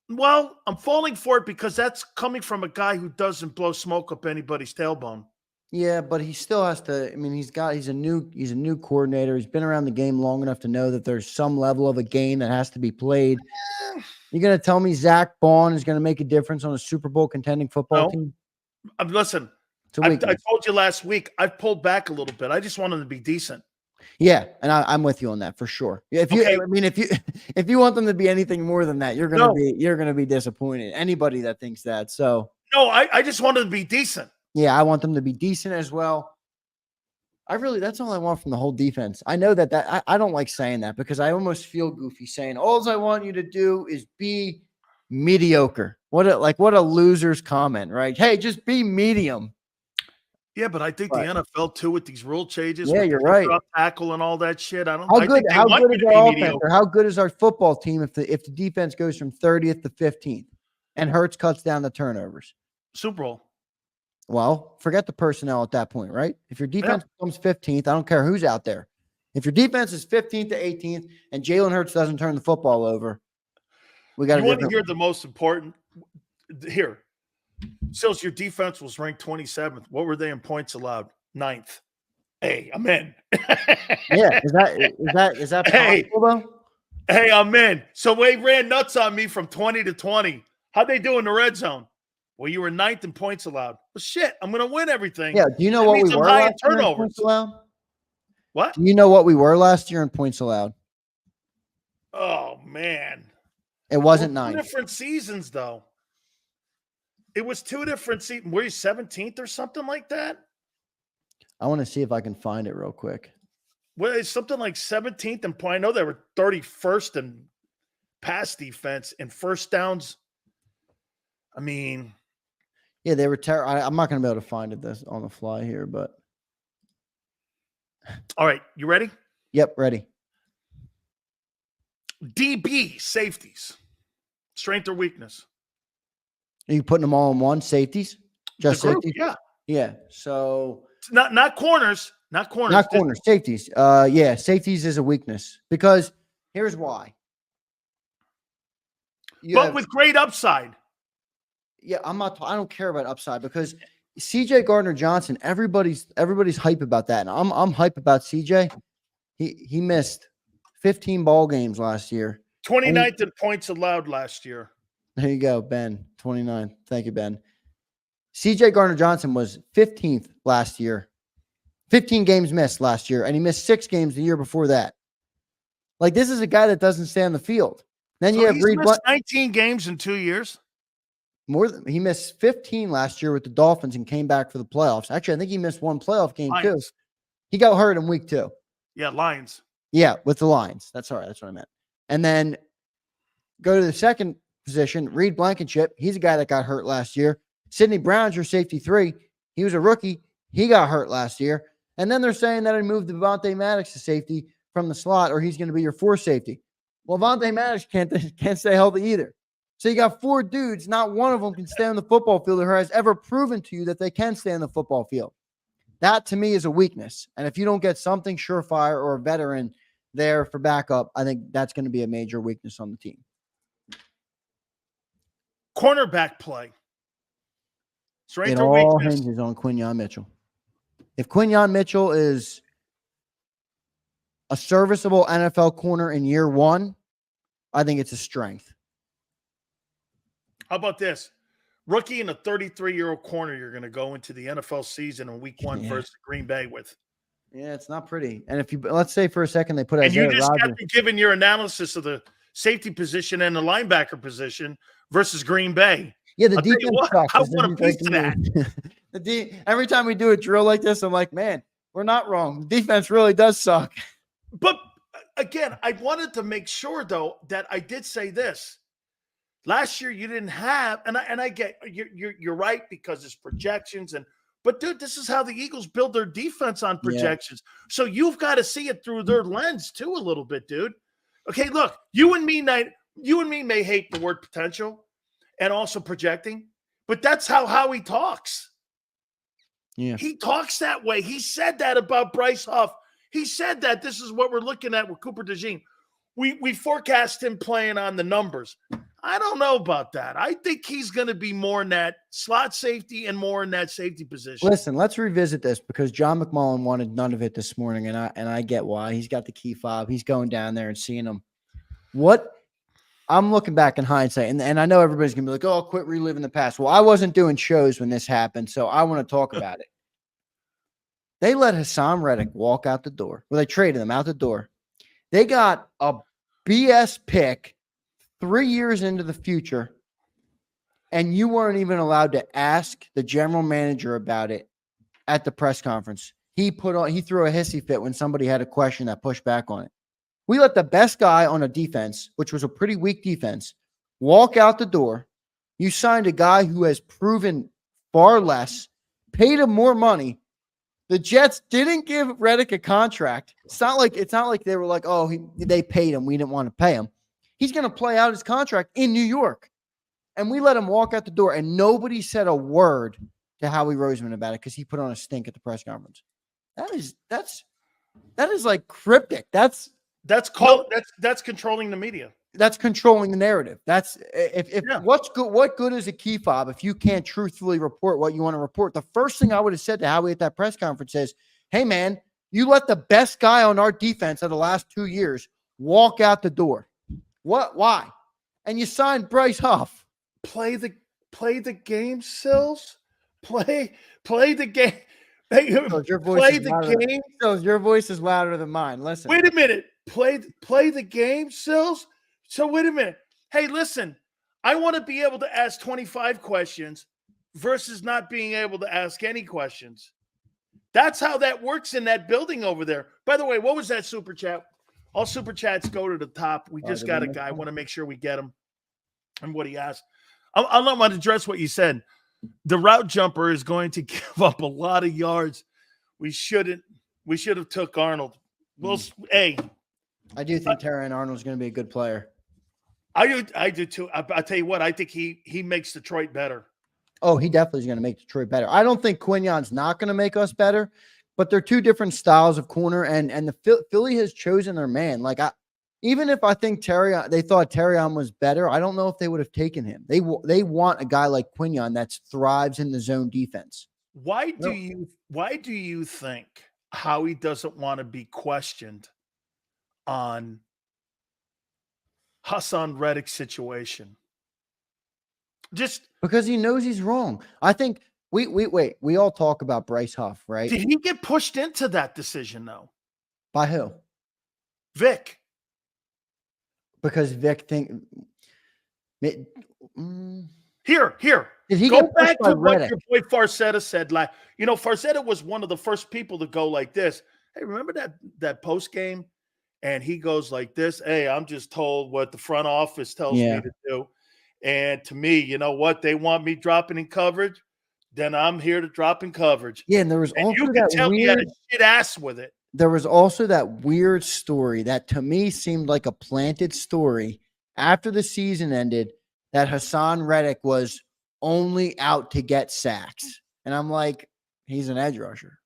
Speaker 1: Well, I'm falling for it because that's coming from a guy who doesn't blow smoke up anybody's tailbone.
Speaker 2: Yeah, but he still has to. I mean, he's a new coordinator. He's been around the game long enough to know that there's some level of a game that has to be played. You're gonna tell me Zach Bond is gonna make a difference on a Super Bowl contending football team?
Speaker 1: Listen, I told you last week. I've pulled back a little bit. I just want him to be decent.
Speaker 2: Yeah, and I'm with you on that for sure. If you, I mean, if you want them to be anything more than that, you're gonna be disappointed. Anybody that thinks that. So
Speaker 1: no, I just want them to be decent.
Speaker 2: Yeah, I want them to be decent as well. That's all I want from the whole defense. I know that I don't like saying that because I almost feel goofy saying all I want you to do is be mediocre. What a loser's comment, right? Hey, just be medium.
Speaker 1: Yeah, but I think the NFL too with these rule changes.
Speaker 2: Yeah, you're right.
Speaker 1: Tackle and all that shit.
Speaker 2: How good is our offense or how good is our football team if the defense goes from 30th to 15th and Hurts cuts down the turnovers?
Speaker 1: Super Bowl.
Speaker 2: Well, forget the personnel at that point, right? If your defense becomes 15th, I don't care who's out there. If your defense is 15th to 18th and Jalen Hurts doesn't turn the football over, we got to.
Speaker 1: You want to hear the most important here? Sills, your defense was ranked 27th. What were they in points allowed? 9th. Hey, I'm in.
Speaker 2: Yeah, is that possible, though?
Speaker 1: Hey, I'm in. So they ran nuts on me from 20 to 20. How'd they do in the red zone? Well, you were 9th in points allowed. Well, shit, I'm going to win everything.
Speaker 2: Yeah. Do you know what we were last year in points allowed?
Speaker 1: What?
Speaker 2: Do you know what we were last year in points allowed?
Speaker 1: Oh, man.
Speaker 2: It wasn't 9.
Speaker 1: Different seasons, though. It was 2 different seasons. Were you 17th or something like that?
Speaker 2: I want to see if I can find it real quick.
Speaker 1: Well, it's something like 17th in point. I know they were 31st in pass defense and first downs. I mean,
Speaker 2: yeah, they were terrible. I'm not going to be able to find it on the fly here, but.
Speaker 1: All right, you ready?
Speaker 2: Yep, ready.
Speaker 1: DB safeties, strength or weakness?
Speaker 2: Are you putting them all in one? Safeties? Just safeties?
Speaker 1: Yeah.
Speaker 2: Yeah. So
Speaker 1: not corners. Not corners.
Speaker 2: Not corners. Safeties. Yeah, safeties is a weakness because here's why.
Speaker 1: With great upside.
Speaker 2: Yeah, I don't care about upside because CJ Gardner-Johnson, everybody's hype about that. And I'm hype about CJ. He missed 15 ball games last year.
Speaker 1: 29th in points allowed last year.
Speaker 2: There you go, Ben. 29. Thank you, Ben. CJ Gardner-Johnson was 15th last year. 15 games missed last year, and he missed 6 games the year before that. Like, this is a guy that doesn't stay on the field. Then you have Reed
Speaker 1: missed 19 games in 2 years.
Speaker 2: He missed 15 last year with the Dolphins and came back for the playoffs. Actually, I think he missed 1 playoff game too. He got hurt in week 2.
Speaker 1: Yeah, Lions.
Speaker 2: Yeah, with the Lions. That's all right. That's what I meant. And then go to the second position, Reed Blankenship. He's a guy that got hurt last year. Sidney Brown's your safety 3. He was a rookie. He got hurt last year. And then they're saying that I moved Devontae Maddox to safety from the slot, or he's going to be your 4 safety. Well, Devontae Maddox can't stay healthy either. So you got 4 dudes. Not one of them can stay on the football field or has ever proven to you that they can stay on the football field. That, to me, is a weakness. And if you don't get something surefire or a veteran there for backup, I think that's going to be a major weakness on the team.
Speaker 1: Cornerback play.
Speaker 2: It all hinges on Quinyon Mitchell. If Quinyon Mitchell is a serviceable NFL corner in year one, I think it's a strength.
Speaker 1: How about this? Rookie and a 33-year-old corner you're going to go into the NFL season in week 1 versus Green Bay with.
Speaker 2: Yeah, it's not pretty. And if you, let's say for a second they put Isaiah
Speaker 1: and you just
Speaker 2: Rodgers.
Speaker 1: got to given your analysis of the safety position and the linebacker position versus Green Bay.
Speaker 2: Yeah, the defense sucks.
Speaker 1: I want a piece of that.
Speaker 2: Every time we do a drill like this, I'm like, man, we're not wrong. The defense really does suck.
Speaker 1: But again, I wanted to make sure though that I did say this. Last year you didn't have, and I get you're right because it's projections but dude, this is how the Eagles build their defense on projections. Yeah. So you've got to see it through their lens too a little bit, dude. Okay, look, you and me may hate the word potential and also projecting, but that's how Howie talks.
Speaker 2: Yeah,
Speaker 1: he talks that way. He said that about Bryce Huff. He said that this is what we're looking at with Cooper DeJean. We forecast him playing on the numbers. I don't know about that. I think he's going to be more in that slot safety and more in that safety position.
Speaker 2: Listen, let's revisit this because John McMullen wanted none of it this morning, and I get why. He's got the key fob. He's going down there and seeing them. What I'm looking back in hindsight, and I know everybody's going to be like, oh, quit reliving the past. Well, I wasn't doing shows when this happened, so I want to talk about it. They let Hassan Reddick walk out the door. Well, they traded him out the door. They got a BS pick 3 years into the future, and you weren't even allowed to ask the general manager about it at the press conference. He threw a hissy fit when somebody had a question that pushed back on it. We let the best guy on a defense, which was a pretty weak defense, walk out the door. You signed a guy who has proven far less, paid him more money. The Jets didn't give Reddick a contract. It's not like they were like, oh, they paid him. We didn't want to pay him. He's going to play out his contract in New York. And we let him walk out the door, and nobody said a word to Howie Roseman about it because he put on a stink at the press conference. That is like cryptic. That's
Speaker 1: controlling the media.
Speaker 2: That's controlling the narrative. That's what good is a key fob if you can't truthfully report what you want to report? The first thing I would have said to Howie at that press conference is, hey man, you let the best guy on our defense of the last 2 years walk out the door. What? Why? And you signed Bryce Huff.
Speaker 1: Play the game, Sills. Play the game.
Speaker 2: So your voice is louder than mine. Listen.
Speaker 1: Wait a minute. Play the game, Sills. So wait a minute. Hey, listen. I want to be able to ask 25 questions versus not being able to ask any questions. That's how that works in that building over there. By the way, what was that super chat? All super chats go to the top. We just got a guy. I want to make sure we get him and what he asked. I'll let him address what you said. The route jumper is going to give up a lot of yards. We should have took Arnold. Well, hey.
Speaker 2: I do think Terran Arnold's going to be a good player.
Speaker 1: I do too. I'll tell you what, I think he makes Detroit better.
Speaker 2: Oh, he definitely is going to make Detroit better. I don't think Quinyon's not going to make us better, but they're two different styles of corner, and the Philly has chosen their man. Like even if I think they thought Terrion was better, I don't know if they would have taken him. They want a guy like Quinyon that thrives in the zone defense.
Speaker 1: Why do you think Howie doesn't want to be questioned on Hassan Reddick's situation? Just
Speaker 2: because he knows he's wrong. I think we all talk about Bryce Huff, right?
Speaker 1: Did he get pushed into that decision though?
Speaker 2: By who?
Speaker 1: Vic.
Speaker 2: Because Vic
Speaker 1: Here.
Speaker 2: Did he
Speaker 1: go back to what your boy Farcetta said? Like, Farcetta was one of the first people to go like this. Hey, remember that post game? And he goes like this. Hey, I'm just told what the front office tells me to do. And to me, you know what? They want me dropping in coverage. Then I'm here to drop in coverage.
Speaker 2: Yeah, and there was also
Speaker 1: you can tell me had a shit ass with it.
Speaker 2: There was also that weird story that to me seemed like a planted story after the season ended that Hassan Reddick was only out to get sacks. And I'm like, he's an edge rusher.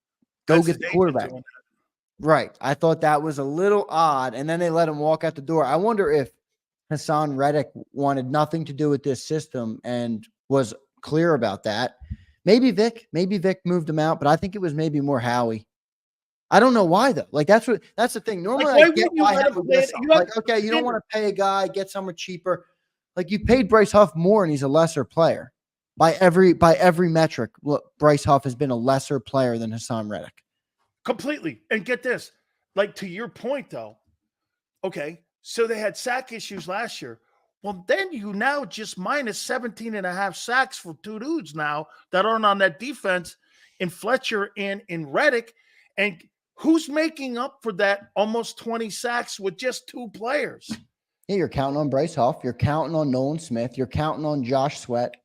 Speaker 2: Go get the quarterback. Right. I thought that was a little odd. And then they let him walk out the door. I wonder if Hassan Reddick wanted nothing to do with this system and was clear about that. Maybe Vic moved him out, but I think it was maybe more Howie. I don't know why though. Like that's the thing. Normally
Speaker 1: Like, why
Speaker 2: I get
Speaker 1: wouldn't you
Speaker 2: why
Speaker 1: let him
Speaker 2: Howie
Speaker 1: play
Speaker 2: does
Speaker 1: it?
Speaker 2: something. Like, okay, you don't want to pay a guy, get someone cheaper. Like you paid Bryce Huff more and he's a lesser player. By every metric, look, Bryce Huff has been a lesser player than Hassan Reddick.
Speaker 1: Completely. And get this, like to your point though, okay, so they had sack issues last year. Well, then you now just minus 17 and a half sacks for two dudes now that aren't on that defense in Fletcher and in Reddick. And who's making up for that almost 20 sacks with just two players?
Speaker 2: Yeah, you're counting on Bryce Huff. You're counting on Nolan Smith. You're counting on Josh Sweat.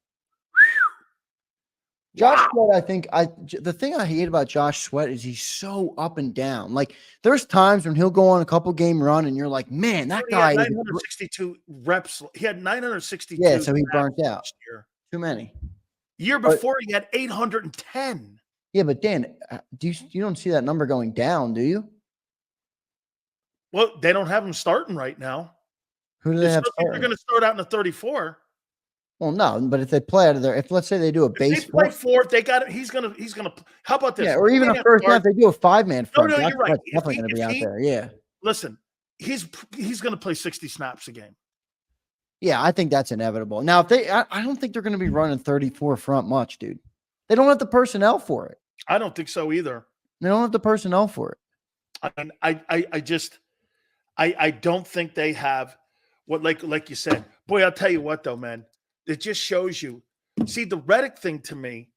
Speaker 2: Josh Sweat, the thing I hate about Josh Sweat is he's so up and down. Like there's times when he'll go on a couple game run and you're like, man, that guy.
Speaker 1: He had 962 reps. He had 962.
Speaker 2: Yeah, so he burnt out.
Speaker 1: Year.
Speaker 2: Too many.
Speaker 1: Year before he had 810.
Speaker 2: Yeah, but Dan, you don't see that number going down, do you?
Speaker 1: Well, they don't have him starting right now.
Speaker 2: Who do they have?
Speaker 1: They're going to start out in the 34.
Speaker 2: Well, no, but if they play out of there, if let's say they do a base,
Speaker 1: they play fourth, they got it. He's gonna. How about this?
Speaker 2: Yeah, or even a first half, they do a 5-man front.
Speaker 1: No, you're right.
Speaker 2: Definitely going to be out there. Yeah.
Speaker 1: Listen, he's going to play 60 snaps a game.
Speaker 2: Yeah, I think that's inevitable. Now, if I don't think they're going to be running 34 front much, dude. They don't have the personnel for it.
Speaker 1: I don't think so either.
Speaker 2: They don't have the personnel for it.
Speaker 1: I mean, I don't think they have what, like you said. Boy, I'll tell you what, though, man. It just shows you. See, the Reddick thing to me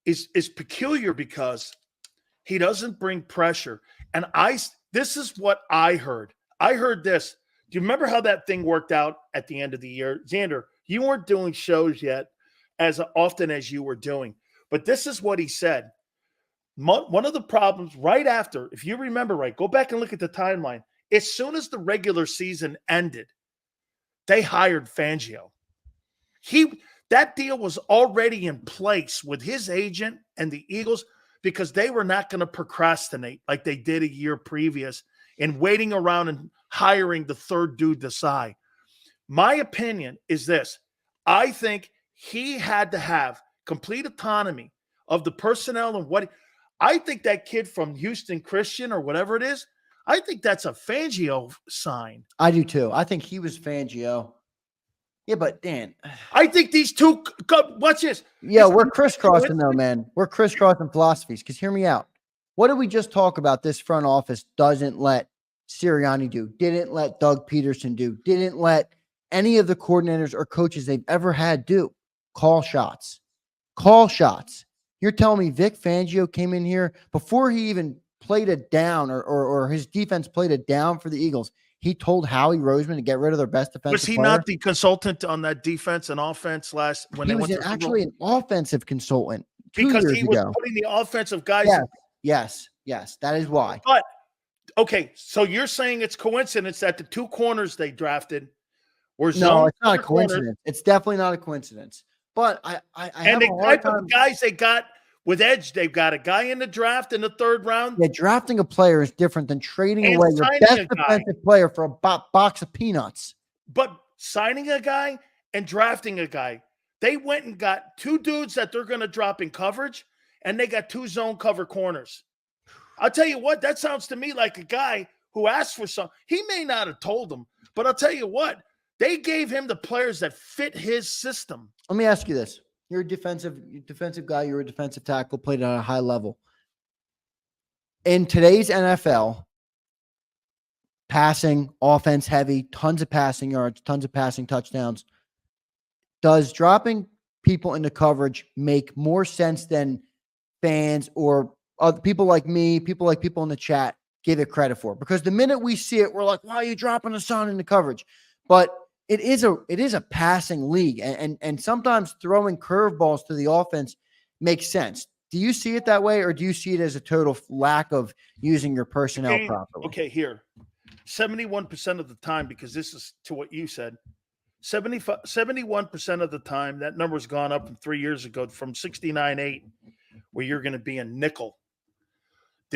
Speaker 1: is peculiar because he doesn't bring pressure. And this is what I heard. I heard this. Do you remember how that thing worked out at the end of the year? Zander, you weren't doing shows yet as often as you were doing. But this is what he said. One of the problems right after, if you remember right, go back and look at the timeline. As soon as the regular season ended, they hired Fangio. That deal was already in place with his agent and the Eagles because they were not going to procrastinate like they did a year previous and waiting around and hiring the third dude to sign. My opinion is this. I think he had to have complete autonomy of the personnel and I think that kid from Houston Christian or whatever it is, I think that's a Fangio sign.
Speaker 2: I do too. I think he was Fangio. Yeah, but Dan,
Speaker 1: I think these two. Watch this.
Speaker 2: Yeah, we're crisscrossing though, man. We're crisscrossing philosophies. Because hear me out. What did we just talk about? This front office doesn't let Sirianni do. Didn't let Doug Peterson do. Didn't let any of the coordinators or coaches they've ever had do. Call shots. Call shots. You're telling me Vic Fangio came in here before he even played it down or his defense played it down for the Eagles. He told Howie Roseman to get rid of their best defensive
Speaker 1: Was he
Speaker 2: player.
Speaker 1: not the consultant on that defense and offense when
Speaker 2: he
Speaker 1: they
Speaker 2: was
Speaker 1: went to
Speaker 2: actually an offensive consultant
Speaker 1: because
Speaker 2: years
Speaker 1: he was
Speaker 2: ago.
Speaker 1: putting the offensive guys.
Speaker 2: Yes. That is why.
Speaker 1: But okay, so you're saying it's coincidence that the two corners they drafted were
Speaker 2: no, it's not a coincidence. Corners. It's definitely not a coincidence. But I have
Speaker 1: and the
Speaker 2: a hard
Speaker 1: type
Speaker 2: time.
Speaker 1: of guys they got with edge, they've got a guy in the draft in the third round.
Speaker 2: Yeah, drafting a player is different than trading away your best defensive player for a box of peanuts.
Speaker 1: But signing a guy and drafting a guy, they went and got two dudes that they're going to drop in coverage, and they got two zone cover corners. I'll tell you what, that sounds to me like a guy who asked for some. He may not have told them, but I'll tell you what, they gave him the players that fit his system.
Speaker 2: Let me ask you this. You're a defensive guy. You're a defensive tackle, played at a high level. In today's NFL, passing, offense heavy, tons of passing yards, tons of passing touchdowns. Does dropping people into coverage make more sense than fans or other people like me, people in the chat give it credit for? Because the minute we see it, we're like, why are you dropping a son into coverage? But it is a passing league, and sometimes throwing curveballs to the offense makes sense. Do you see it that way, or do you see it as a total lack of using your personnel properly?
Speaker 1: Okay, here. 71% of the time, because this is to what you said, 71% of the time, that number's gone up from 3 years ago from 69.8, where you're going to be a nickel.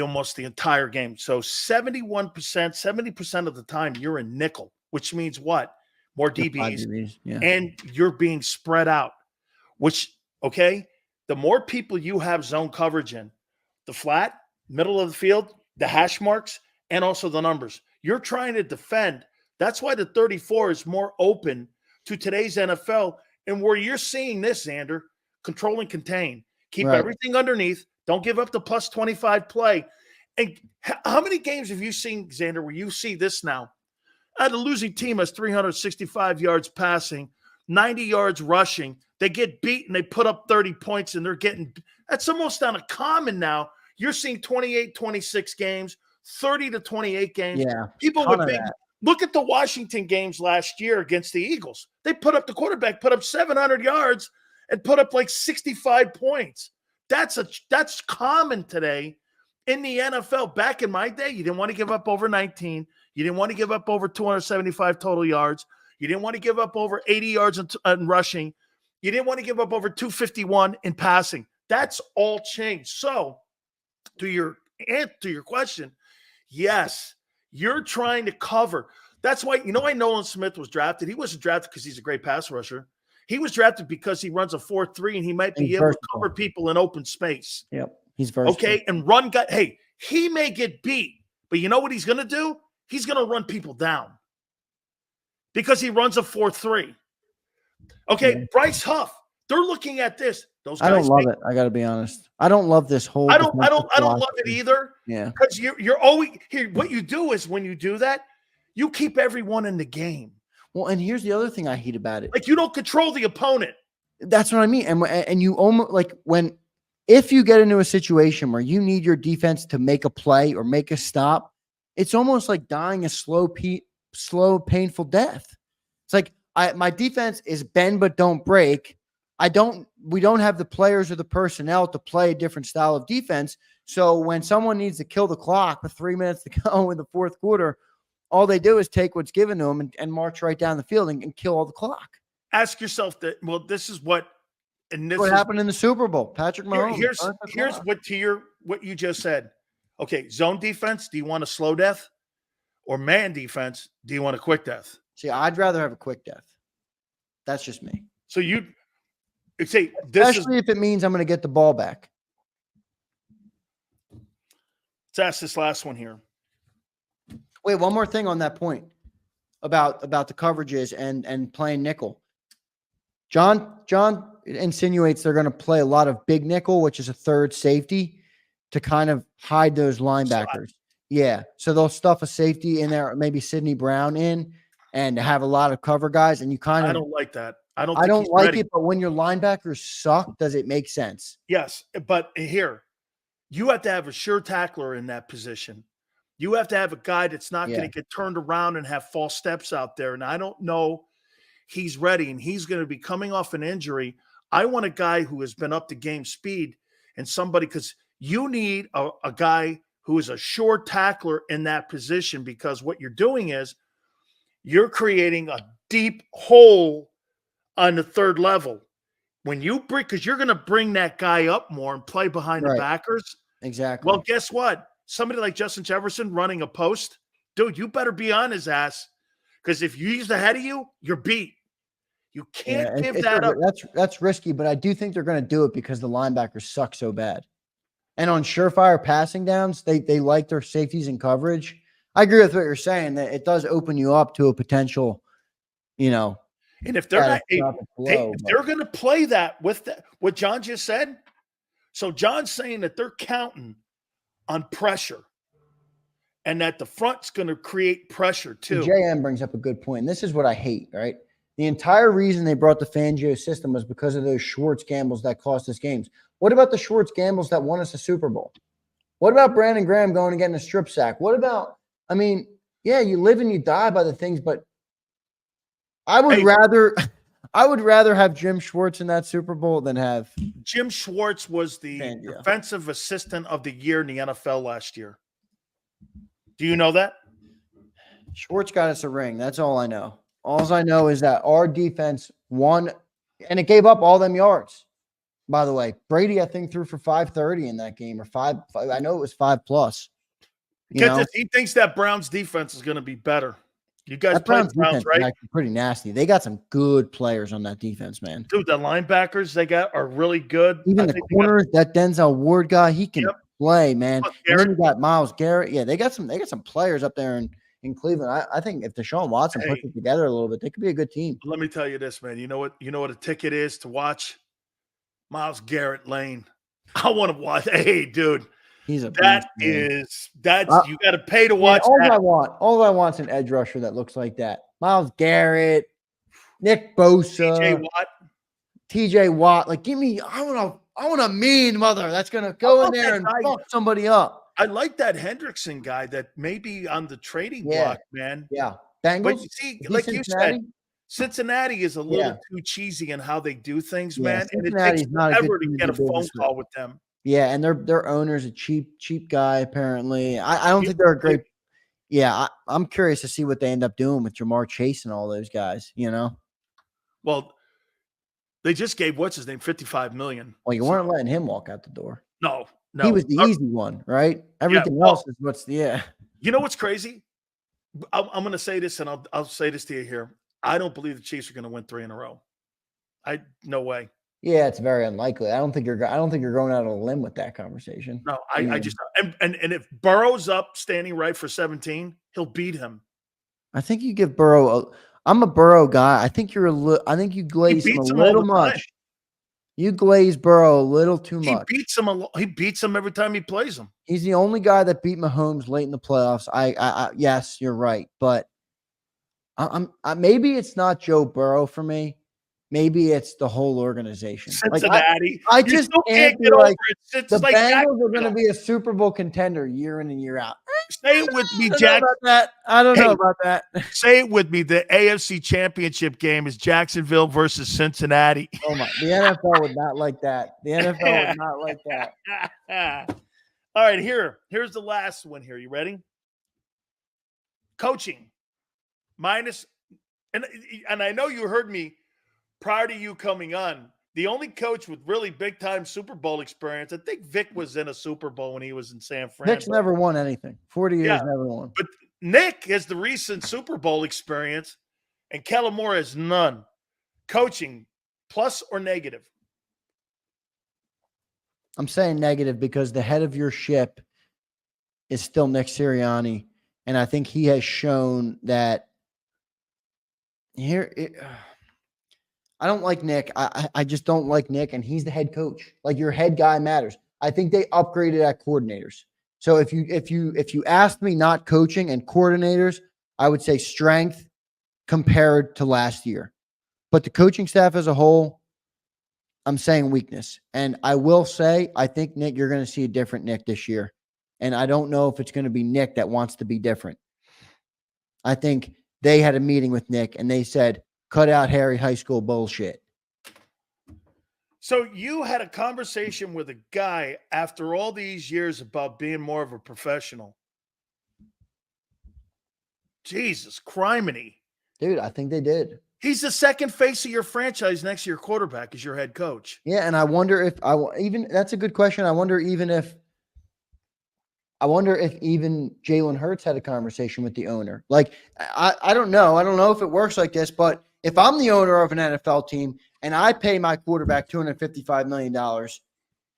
Speaker 1: almost the entire game. So 71%, 70% of the time you're in nickel, which means what? More DBs,
Speaker 2: yeah.
Speaker 1: and you're being spread out, which, okay, the more people you have zone coverage in, the flat, middle of the field, the hash marks, and also the numbers. You're trying to defend. That's why the 34 is more open to today's NFL, and where you're seeing this, Zander, control and contain. Keep everything underneath. Don't give up the plus 25 play. And how many games have you seen, Zander, where you see this now? The losing team has 365 yards passing, 90 yards rushing. They get beat and they put up 30 points, and they're getting – that's almost on a common now. You're seeing 28-26 games, 30-28 games.
Speaker 2: Yeah,
Speaker 1: People with big – look at the Washington games last year against the Eagles. They put up – the quarterback put up 700 yards and put up like 65 points. That's common today in the NFL. Back in my day, you didn't want to give up over 19. You didn't want to give up over 275 total yards. You didn't want to give up over 80 yards in rushing. You didn't want to give up over 251 in passing. That's all changed. So to your question, yes, you're trying to cover. That's why, why Nolan Smith was drafted? He wasn't drafted because he's a great pass rusher. He was drafted because he runs a 4-3 and he might be able to cover people in open space.
Speaker 2: Yep. He's versatile.
Speaker 1: Okay. And run gut. Hey, he may get beat, but you know what he's going to do? He's going to run people down because he runs a 4-3. Okay. Yeah. Bryce Huff. They're looking at this. Those guys
Speaker 2: I don't love it. I got to be honest. I don't love this whole.
Speaker 1: I don't love it either.
Speaker 2: Yeah.
Speaker 1: Because you're always here. What you do is when you do that, you keep everyone in the game.
Speaker 2: Well, and here's the other thing I hate about it.
Speaker 1: Like, you don't control the opponent.
Speaker 2: That's what I mean. And you almost like if you get into a situation where you need your defense to make a play or make a stop, it's almost like dying a slow, painful death. It's like my defense is bend but don't break. We don't have the players or the personnel to play a different style of defense. So when someone needs to kill the clock with 3 minutes to go in the fourth quarter, all they do is take what's given to them and march right down the field and kill all the clock.
Speaker 1: Ask yourself that. Well, this is what, and this
Speaker 2: what happened in the Super Bowl. Patrick Mahomes.
Speaker 1: Here's what you just said. Okay, zone defense. Do you want a slow death, or man defense? Do you want a quick death?
Speaker 2: See, I'd rather have a quick death. That's just me.
Speaker 1: So you say,
Speaker 2: especially if it means I'm going to get the ball back.
Speaker 1: Let's ask this last one here.
Speaker 2: Wait, one more thing on that point about the coverages and playing nickel. John insinuates they're going to play a lot of big nickel, which is a third safety, to kind of hide those linebackers. Yeah, so they'll stuff a safety in there, maybe Sidney Brown in, and have a lot of cover guys. And you kind of,
Speaker 1: I don't like that. I don't
Speaker 2: like it. But when your linebackers suck, does it make sense?
Speaker 1: Yes, but here, you have to have a sure tackler in that position. You have to have a guy that's not going to get turned around and have false steps out there. And I don't know he's ready, and he's going to be coming off an injury. I want a guy who has been up to game speed and somebody, because you need a guy who is a sure tackler in that position, because what you're doing is you're creating a deep hole on the third level. When you bring, because you're going to bring that guy up more and play behind the backers.
Speaker 2: Exactly.
Speaker 1: Well, guess what? Somebody like Justin Jefferson running a post, dude, you better be on his ass, because if he's ahead of you, you're beat. You can't give that up.
Speaker 2: That's risky, but I do think they're going to do it because the linebackers suck so bad. And on surefire passing downs, they like their safeties and coverage. I agree with what you're saying, that it does open you up to a potential, and
Speaker 1: if they're not, if they're going to play that with what John just said, so John's saying that they're counting on pressure and that the front's going to create pressure too.
Speaker 2: JM brings up a good point. And this is what I hate, right? The entire reason they brought the Fangio system was because of those Schwartz gambles that cost us games. What about the Schwartz gambles that won us a Super Bowl? What about Brandon Graham going and getting a strip sack? What about, you live and you die by the things, but I would rather have Jim Schwartz in that Super Bowl than have
Speaker 1: Jim Schwartz was the defensive assistant of the year in the NFL last year. Do you know that?
Speaker 2: Schwartz got us a ring. That's all I know. All I know is that our defense won, and it gave up all them yards. By the way, Brady, I think, threw for 530 in that game, or five. I know it was 5+.
Speaker 1: Get this, he thinks that Browns defense is going to be better. You guys
Speaker 2: that
Speaker 1: played
Speaker 2: Browns
Speaker 1: Browns,
Speaker 2: defense
Speaker 1: right?
Speaker 2: is actually pretty nasty. They got some good players on that defense, man.
Speaker 1: Dude, the linebackers they got are really good.
Speaker 2: Even the corners, that Denzel Ward guy, he can play, man. And then you got Myles Garrett. Yeah, they got some players up there in Cleveland. I think if Deshaun Watson puts it together a little bit, they could be a good team.
Speaker 1: Let me tell you this, man. You know what a ticket is to watch? Myles Garrett Lane. I want to watch. Hey, dude.
Speaker 2: He's a
Speaker 1: beast, that's you got to pay to watch
Speaker 2: all
Speaker 1: that.
Speaker 2: I want is an edge rusher that looks like that. Myles Garrett, Nick Bosa, TJ Watt. Like, give me, I want a mean mother that's gonna go in there and fuck somebody up.
Speaker 1: I like that Hendrickson guy that may be on the trading block, man.
Speaker 2: Yeah. Bengals.
Speaker 1: But you see, like you said, Cincinnati is a little too cheesy in how they do things, man. And it takes forever to get a phone call with them.
Speaker 2: Yeah, and their owner's a cheap guy, apparently. I don't think they're a great. Yeah, I'm curious to see what they end up doing with Jamar Chase and all those guys,
Speaker 1: Well, they just gave what's his name $55 million.
Speaker 2: Well, you weren't letting him walk out the door.
Speaker 1: No.
Speaker 2: He was the easy one, right? Everything else is
Speaker 1: You know what's crazy? I'm going to say this, and I'll say this to you here. I don't believe the Chiefs are going to win 3 in a row. No way.
Speaker 2: Yeah, it's very unlikely. I don't think you're going out on a limb with that conversation.
Speaker 1: No, I just and if Burrow's up standing right for 17, he'll beat him.
Speaker 2: I think you give Burrow I'm a Burrow guy. I think you glaze him a little much. You glaze Burrow a little too much.
Speaker 1: He beats him every time he plays him.
Speaker 2: He's the only guy that beat Mahomes late in the playoffs. Yes, you're right, but maybe it's not Joe Burrow for me. Maybe it's the whole organization.
Speaker 1: Cincinnati.
Speaker 2: I just can't get over it. The Bengals are going to be a Super Bowl contender year in and year out.
Speaker 1: Say it with me, Jack.
Speaker 2: I don't know about that.
Speaker 1: Say it with me. The AFC Championship game is Jacksonville versus Cincinnati.
Speaker 2: Oh my! The NFL would not like that. The NFL would not like that.
Speaker 1: All right, here's the last one. Here, you ready? Coaching minus, and I know you heard me prior to you coming on. The only coach with really big-time Super Bowl experience, I think Vic was in a Super Bowl when he was in San Fran.
Speaker 2: Vic's never won anything. 40 years, never won.
Speaker 1: But Nick has the recent Super Bowl experience, and Kellen Moore has none. Coaching, plus or negative?
Speaker 2: I'm saying negative because the head of your ship is still Nick Sirianni, and I think he has shown that I don't like Nick. I just don't like Nick, and he's the head coach. Like, your head guy matters. I think they upgraded at coordinators. So if you asked me not coaching and coordinators, I would say strength compared to last year. But the coaching staff as a whole, I'm saying weakness. And I will say, I think, Nick, you're going to see a different Nick this year. And I don't know if it's going to be Nick that wants to be different. I think they had a meeting with Nick, and they said, cut out Harry high school bullshit.
Speaker 1: So you had a conversation with a guy after all these years about being more of a professional. Jesus, criminy.
Speaker 2: Dude, I think they did.
Speaker 1: He's the second face of your franchise next to your quarterback as your head coach.
Speaker 2: Yeah, and I wonder if that's a good question. I wonder if even Jalen Hurts had a conversation with the owner. Like, I don't know. I don't know if it works like this, but if I'm the owner of an NFL team and I pay my quarterback $255 million,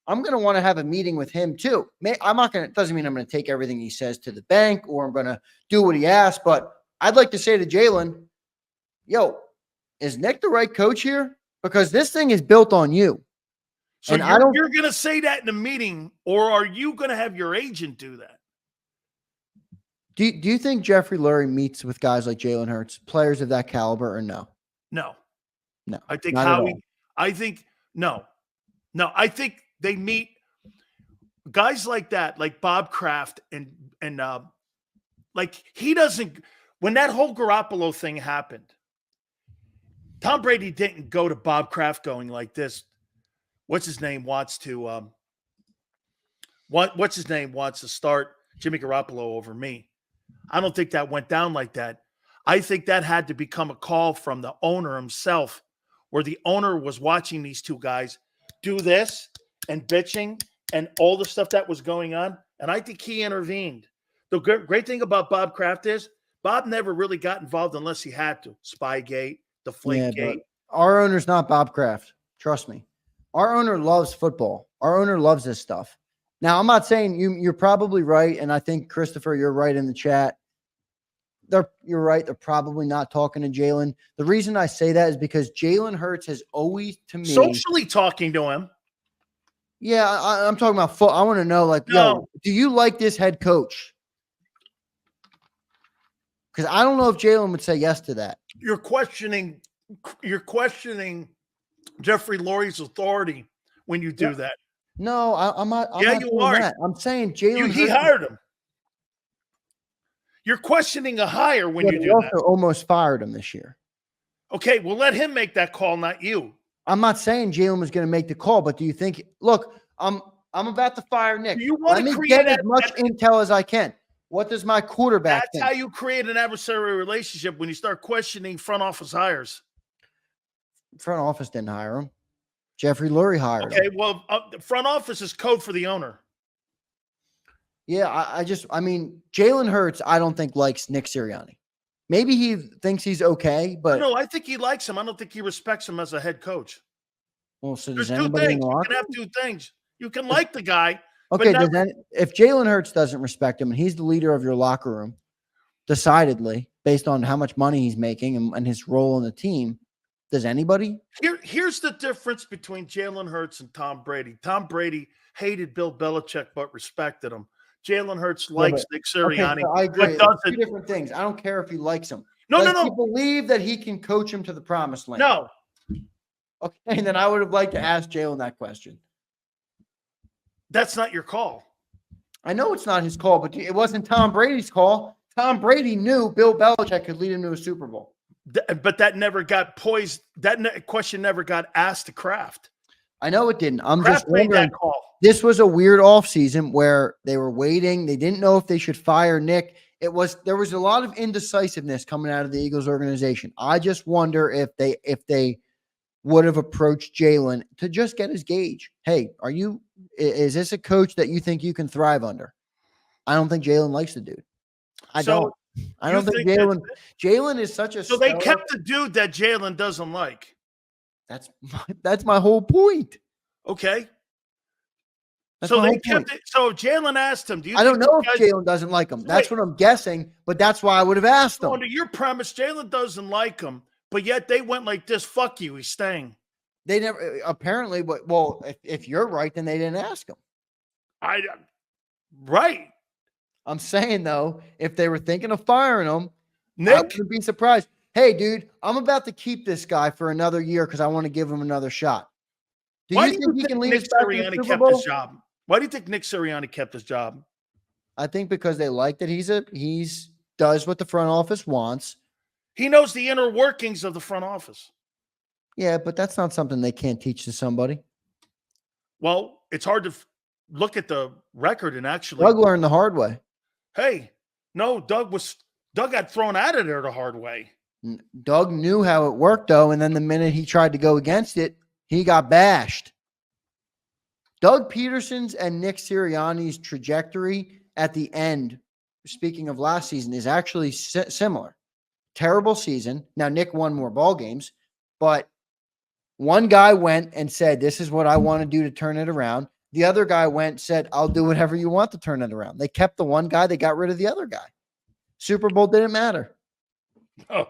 Speaker 2: I'm going to want to have a meeting with him too. Doesn't mean I'm going to take everything he says to the bank or I'm going to do what he asks, but I'd like to say to Jalen, yo, is Nick the right coach here? Because this thing is built on you.
Speaker 1: So you're going to say that in a meeting, or are you going to have your agent do that?
Speaker 2: Do you think Jeffrey Lurie meets with guys like Jalen Hurts, players of that caliber, or no?
Speaker 1: No. I think I think they meet guys like that, like Bob Kraft and like he doesn't. When that whole Garoppolo thing happened, Tom Brady didn't go to Bob Kraft going like this. What's his name wants to start Jimmy Garoppolo over me. I don't think that went down like that. I think that had to become a call from the owner himself, where the owner was watching these two guys. do this and bitching and all the stuff that was going on. And I think he intervened. The great thing about Bob Kraft is Bob never really got involved unless he had to. Spygate, Deflategate.
Speaker 2: Yeah, but our owner's not Bob Kraft. Trust me. Our owner loves football. Our owner loves this stuff. Now, I'm not saying you're probably right, and I think, Christopher, you're right in the chat. You're right. They're probably not talking to Jalen. The reason I say that is because Jalen Hurts has always, to me,
Speaker 1: socially talking to him.
Speaker 2: Yeah, I'm talking about I want to know, like, yo, do you like this head coach? Because I don't know if Jalen would say yes to that.
Speaker 1: You're questioning Jeffrey Lurie's authority when you do that.
Speaker 2: No, I'm not. I'm
Speaker 1: yeah,
Speaker 2: not
Speaker 1: you are.
Speaker 2: That. I'm saying Jalen.
Speaker 1: He hired him. You're questioning a hire when you do
Speaker 2: also
Speaker 1: that.
Speaker 2: Almost fired him this year.
Speaker 1: Okay, well, let him make that call, not you.
Speaker 2: I'm not saying Jalen was going to make the call, but do you think? Look, I'm about to fire Nick.
Speaker 1: Do you want
Speaker 2: Let
Speaker 1: to
Speaker 2: me
Speaker 1: create
Speaker 2: get as much intel as I can. What does my quarterback think?
Speaker 1: That's how you create an adversarial relationship, when you start questioning front office hires.
Speaker 2: Front office didn't hire him. Jeffrey Lurie hired him.
Speaker 1: Okay, well, the front office is code for the owner.
Speaker 2: Yeah, I mean, Jalen Hurts, I don't think likes Nick Sirianni. Maybe he thinks he's okay, but
Speaker 1: no, I think he likes him. I don't think he respects him as a head coach.
Speaker 2: Well, so
Speaker 1: there's
Speaker 2: does
Speaker 1: two
Speaker 2: anybody
Speaker 1: things.
Speaker 2: in the
Speaker 1: You
Speaker 2: locker
Speaker 1: can have two things. You can like the guy.
Speaker 2: Okay,
Speaker 1: but
Speaker 2: if Jalen Hurts doesn't respect him and he's the leader of your locker room, decidedly, based on how much money he's making and his role in the team, does anybody?
Speaker 1: Here's the difference between Jalen Hurts and Tom Brady. Tom Brady hated Bill Belichick but respected him. Jalen Hurts likes Nick Sirianni.
Speaker 2: Okay, so I agree.
Speaker 1: But
Speaker 2: Two different things. I don't care if he likes him.
Speaker 1: No.
Speaker 2: He believe that he can coach him to the promised land?
Speaker 1: No.
Speaker 2: Okay, and then I would have liked to ask Jalen that question.
Speaker 1: That's not your call.
Speaker 2: I know it's not his call, but it wasn't Tom Brady's call. Tom Brady knew Bill Belichick could lead him to a Super Bowl.
Speaker 1: But that never got poised. That question never got asked to Kraft.
Speaker 2: I know it didn't. I'm
Speaker 1: Kraft
Speaker 2: just wondering. This was a weird offseason where they were waiting. They didn't know if they should fire Nick. There was a lot of indecisiveness coming out of the Eagles organization. I just wonder if they would have approached Jalen to just get his gauge. Hey, is this a coach that you think you can thrive under? I don't think Jalen likes the dude. I don't think Jalen is such a.
Speaker 1: So they kept the dude that Jalen doesn't like.
Speaker 2: That's my whole point.
Speaker 1: Okay. So they kept it. So Jalen asked him,
Speaker 2: I don't know if Jalen doesn't like him. That's what I'm guessing, but that's why I would have asked him.
Speaker 1: Under your premise, Jalen doesn't like him, but yet they went like this. Fuck you, he's staying.
Speaker 2: They never apparently, but well, if you're right, then they didn't ask him.
Speaker 1: Right.
Speaker 2: I'm saying though, if they were thinking of firing him,
Speaker 1: Nick,
Speaker 2: I wouldn't be surprised. Hey, dude, I'm about to keep this guy for another year because I want to give him another shot. Do you think he can lead us back to the Super Bowl?
Speaker 1: His job? Why do you think Nick Sirianni kept his job?
Speaker 2: I think because they like that he's does what the front office wants.
Speaker 1: He knows the inner workings of the front office.
Speaker 2: Yeah, but that's not something they can't teach to somebody.
Speaker 1: Well, it's hard to look at the record and actually.
Speaker 2: Doug learned the hard way.
Speaker 1: Hey, no, Doug got thrown out of there the hard way.
Speaker 2: Doug knew how it worked, though, and then the minute he tried to go against it, he got bashed. Doug Peterson's and Nick Sirianni's trajectory at the end, speaking of last season, is actually similar. Terrible season. Now, Nick won more ball games, but one guy went and said, this is what I want to do to turn it around. The other guy went and said, I'll do whatever you want to turn it around. They kept the one guy. They got rid of the other guy. Super Bowl didn't matter.
Speaker 1: Oh,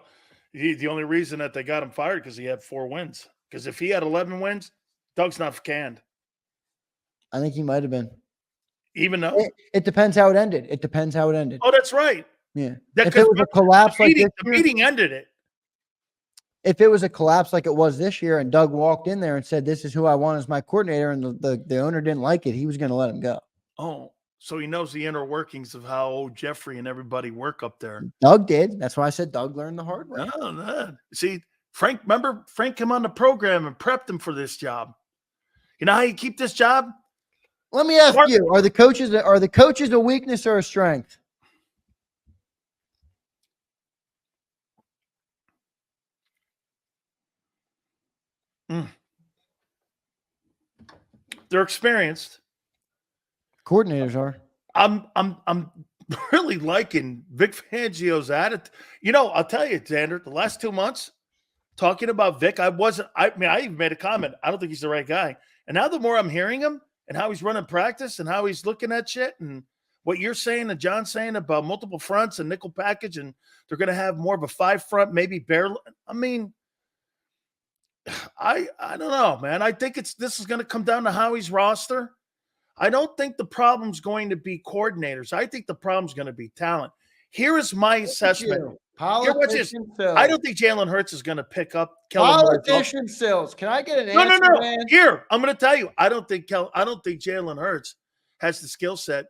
Speaker 1: the only reason that they got him fired because he had 4 wins. Because if he had 11 wins, Doug's not canned.
Speaker 2: I think he might have been.
Speaker 1: Even though?
Speaker 2: It depends how it ended. It depends how it ended.
Speaker 1: Oh, that's right.
Speaker 2: Yeah. If it was a collapse like this year,
Speaker 1: the meeting ended it.
Speaker 2: If it was a collapse like it was this year and Doug walked in there and said, this is who I want as my coordinator, and the owner didn't like it, he was going to let him go.
Speaker 1: Oh, so he knows the inner workings of how old Jeffrey and everybody work up there.
Speaker 2: Doug did. That's why I said Doug learned the hard way.
Speaker 1: No. See, remember Frank came on the program and prepped him for this job. You know how you keep this job?
Speaker 2: Let me ask you, are the coaches a weakness or a strength?
Speaker 1: They're experienced.
Speaker 2: Coordinators are.
Speaker 1: I'm really liking Vic Fangio's attitude. You know, I'll tell you, Zander, the last 2 months talking about Vic, I even made a comment. I don't think he's the right guy. And now the more I'm hearing him and how he's running practice and how he's looking at shit and what you're saying and John's saying about multiple fronts and nickel package, and they're going to have more of a 5 front, maybe barely. I mean, I don't know, man. I think this is going to come down to Howie's roster. I don't think the problem's going to be coordinators. I think the problem's going to be talent. Here is my assessment.
Speaker 2: Politician Phil.
Speaker 1: I don't think Jalen Hurts is going to pick up Kellen Moore's.
Speaker 2: Politician Sills. Can I get an answer?
Speaker 1: No.
Speaker 2: Man?
Speaker 1: Here, I'm going to tell you. I don't think Jalen Hurts has the skill set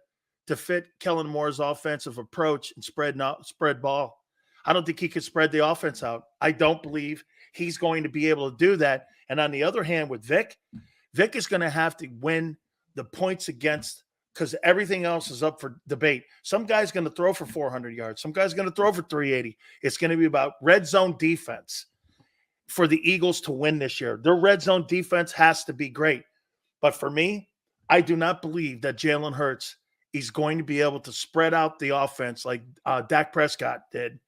Speaker 1: to fit Kellen Moore's offensive approach and spread ball. I don't think he could spread the offense out. I don't believe he's going to be able to do that. And on the other hand, with Vic is going to have to win the points against, because everything else is up for debate. Some guy's going to throw for 400 yards. Some guy's going to throw for 380. It's going to be about red zone defense for the Eagles to win this year. Their red zone defense has to be great. But for me, I do not believe that Jalen Hurts is going to be able to spread out the offense like Dak Prescott did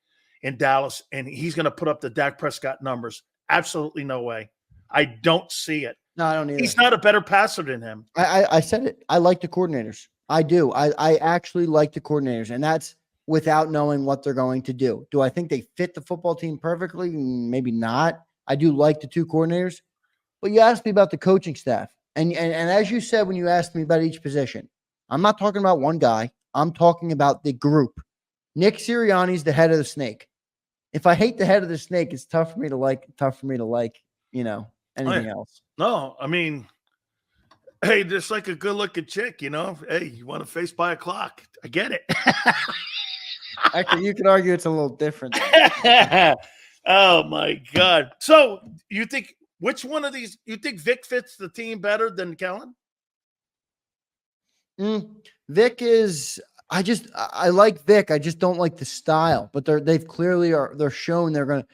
Speaker 1: in Dallas, and he's going to put up the Dak Prescott numbers. Absolutely no way. I don't see it.
Speaker 2: No, I don't either.
Speaker 1: He's not a better passer than him.
Speaker 2: I said it. I like the coordinators. I do. I actually like the coordinators, and that's without knowing what they're going to do. Do I think they fit the football team perfectly? Maybe not. I do like the 2 coordinators. But you asked me about the coaching staff. And as you said when you asked me about each position, I'm not talking about one guy. I'm talking about the group. Nick Sirianni's the head of the snake. If I hate the head of the snake, it's tough for me to like, anything else.
Speaker 1: No, I mean, hey, just like a good-looking chick, Hey, you want to face by a clock. I get it.
Speaker 2: Actually, you could argue it's a little different.
Speaker 1: Oh, my God. So you think which one of these – you think Vic fits the team better than Kellen?
Speaker 2: Vic is – I like Vic. I just don't like the style. But they've clearly they're shown they've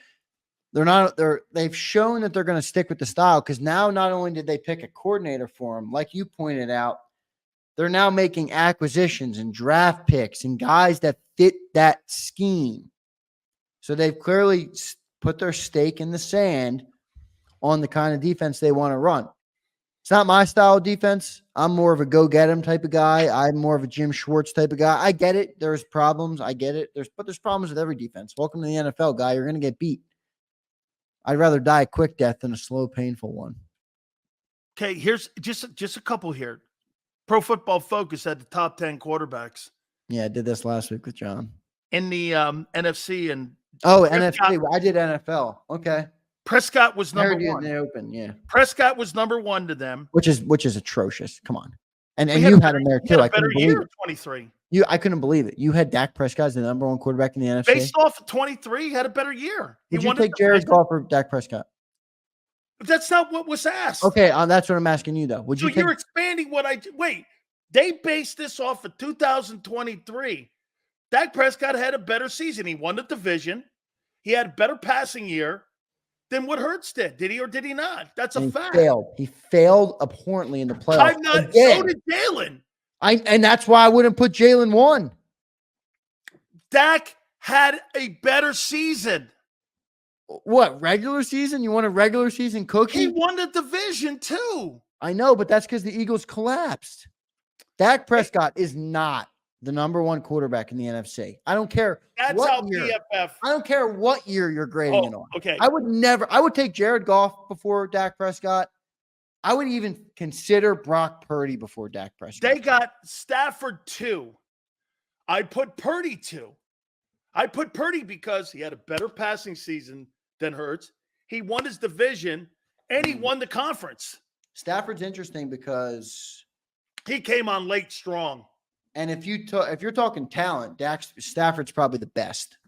Speaker 2: shown that they're going to stick with the style, because now not only did they pick a coordinator for him, like you pointed out, they're now making acquisitions and draft picks and guys that fit that scheme. So they've clearly put their stake in the sand on the kind of defense they want to run. It's not my style of defense. I'm more of a go-get-him type of guy. I'm more of a Jim Schwartz type of guy. I get it. There's problems. I get it. But there's problems with every defense. Welcome to the NFL, guy. You're going to get beat. I'd rather die a quick death than a slow, painful one.
Speaker 1: Okay, here's just a couple here. Pro Football Focus had the top 10 quarterbacks.
Speaker 2: Yeah, I did this last week with John.
Speaker 1: In the NFC. And
Speaker 2: NFC. I did NFL. Okay.
Speaker 1: Prescott was number 1.
Speaker 2: In the open, yeah.
Speaker 1: Prescott was number 1 to them.
Speaker 2: Which is atrocious. Come on. And you had him there too.
Speaker 1: I couldn't believe it. 23.
Speaker 2: I couldn't believe it. You had Dak Prescott as the number 1 quarterback in the NFC.
Speaker 1: Based off of 23, he had a better year.
Speaker 2: Would you take Jared Goff or Dak Prescott?
Speaker 1: That's not what was asked.
Speaker 2: Okay, that's what I'm asking you though.
Speaker 1: You're expanding what wait. They based this off of 2023. Dak Prescott had a better season. He won the division. He had a better passing year than what Hurts did. Did he or did he not? That's a fact.
Speaker 2: He failed abhorrently in the playoffs.
Speaker 1: So did Jalen.
Speaker 2: And that's why I wouldn't put Jalen 1.
Speaker 1: Dak had a better season.
Speaker 2: What, regular season? You want a regular season cookie?
Speaker 1: He won the division too.
Speaker 2: I know, but that's because the Eagles collapsed. Dak Prescott is not the number 1 quarterback in the NFC. I don't care.
Speaker 1: That's how PFF.
Speaker 2: I don't care what year you're grading it on.
Speaker 1: Okay.
Speaker 2: I would take Jared Goff before Dak Prescott. I would even consider Brock Purdy before Dak Prescott.
Speaker 1: They got Stafford 2. I put Purdy 2. I put Purdy because he had a better passing season than Hurts. He won his division and he won the conference.
Speaker 2: Stafford's interesting because
Speaker 1: he came on late strong.
Speaker 2: And if you're talking talent, Stafford's probably the best.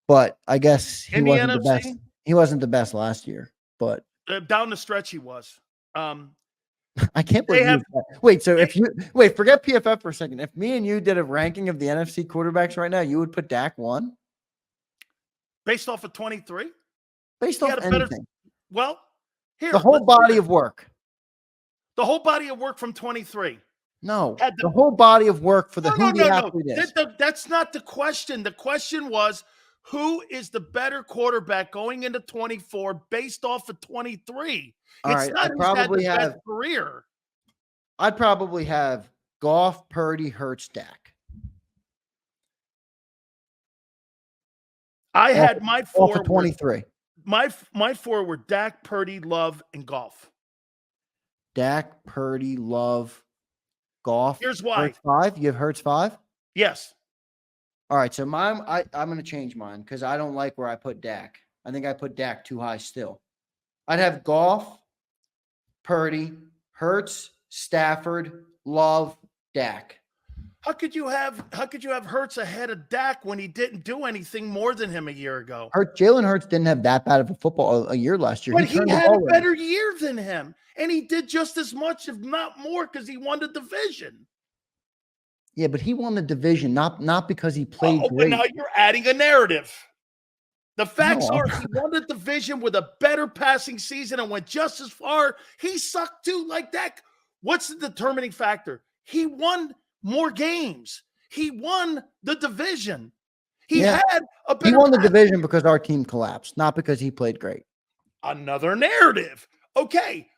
Speaker 2: But I guess he wasn't the best. He wasn't the best last year, but
Speaker 1: down the stretch he was.
Speaker 2: I can't believe forget PFF for a second. If me and you did a ranking of the NFC quarterbacks right now, you would put Dak 1?
Speaker 1: Based off of 23?
Speaker 2: Based off anything.
Speaker 1: Well, here.
Speaker 2: The whole body of work.
Speaker 1: The whole body of work from 23.
Speaker 2: No,
Speaker 1: Had
Speaker 2: the whole body of work for the
Speaker 1: No,
Speaker 2: who
Speaker 1: no,
Speaker 2: the
Speaker 1: no,
Speaker 2: athlete
Speaker 1: no.
Speaker 2: is.
Speaker 1: That's not the question. The question was, who is the better quarterback going into 24 based off of 23?
Speaker 2: All
Speaker 1: It's
Speaker 2: right,
Speaker 1: not who's had the best career.
Speaker 2: I'd probably have Goff, Purdy, Hurts, Dak.
Speaker 1: I had my
Speaker 2: Off
Speaker 1: four
Speaker 2: of 23.
Speaker 1: my four were Dak, Purdy, Love, and Goff.
Speaker 2: Dak, Purdy, Love, Goff.
Speaker 1: Here's why.
Speaker 2: Hurts 5. You have Hurts 5?
Speaker 1: Yes.
Speaker 2: All right, so I'm going to change mine because I don't like where I put Dak. I think I put Dak too high still. I'd have Goff, Purdy, Hurts, Stafford, Love, Dak.
Speaker 1: How could you have Hurts ahead of Dak when he didn't do anything more than him a year ago?
Speaker 2: Jalen Hurts didn't have that bad of a football a year last year.
Speaker 1: But he had a better year than him, and he did just as much, if not more, because he won the division.
Speaker 2: Yeah, but he won the division not because he played great.
Speaker 1: But now you're adding a narrative. The facts are he won the division with a better passing season and went just as far. He sucked too, like that. What's the determining factor? He won more games. He won the division. He had a better.
Speaker 2: He won the division because our team collapsed, not because he played great.
Speaker 1: Another narrative. Okay.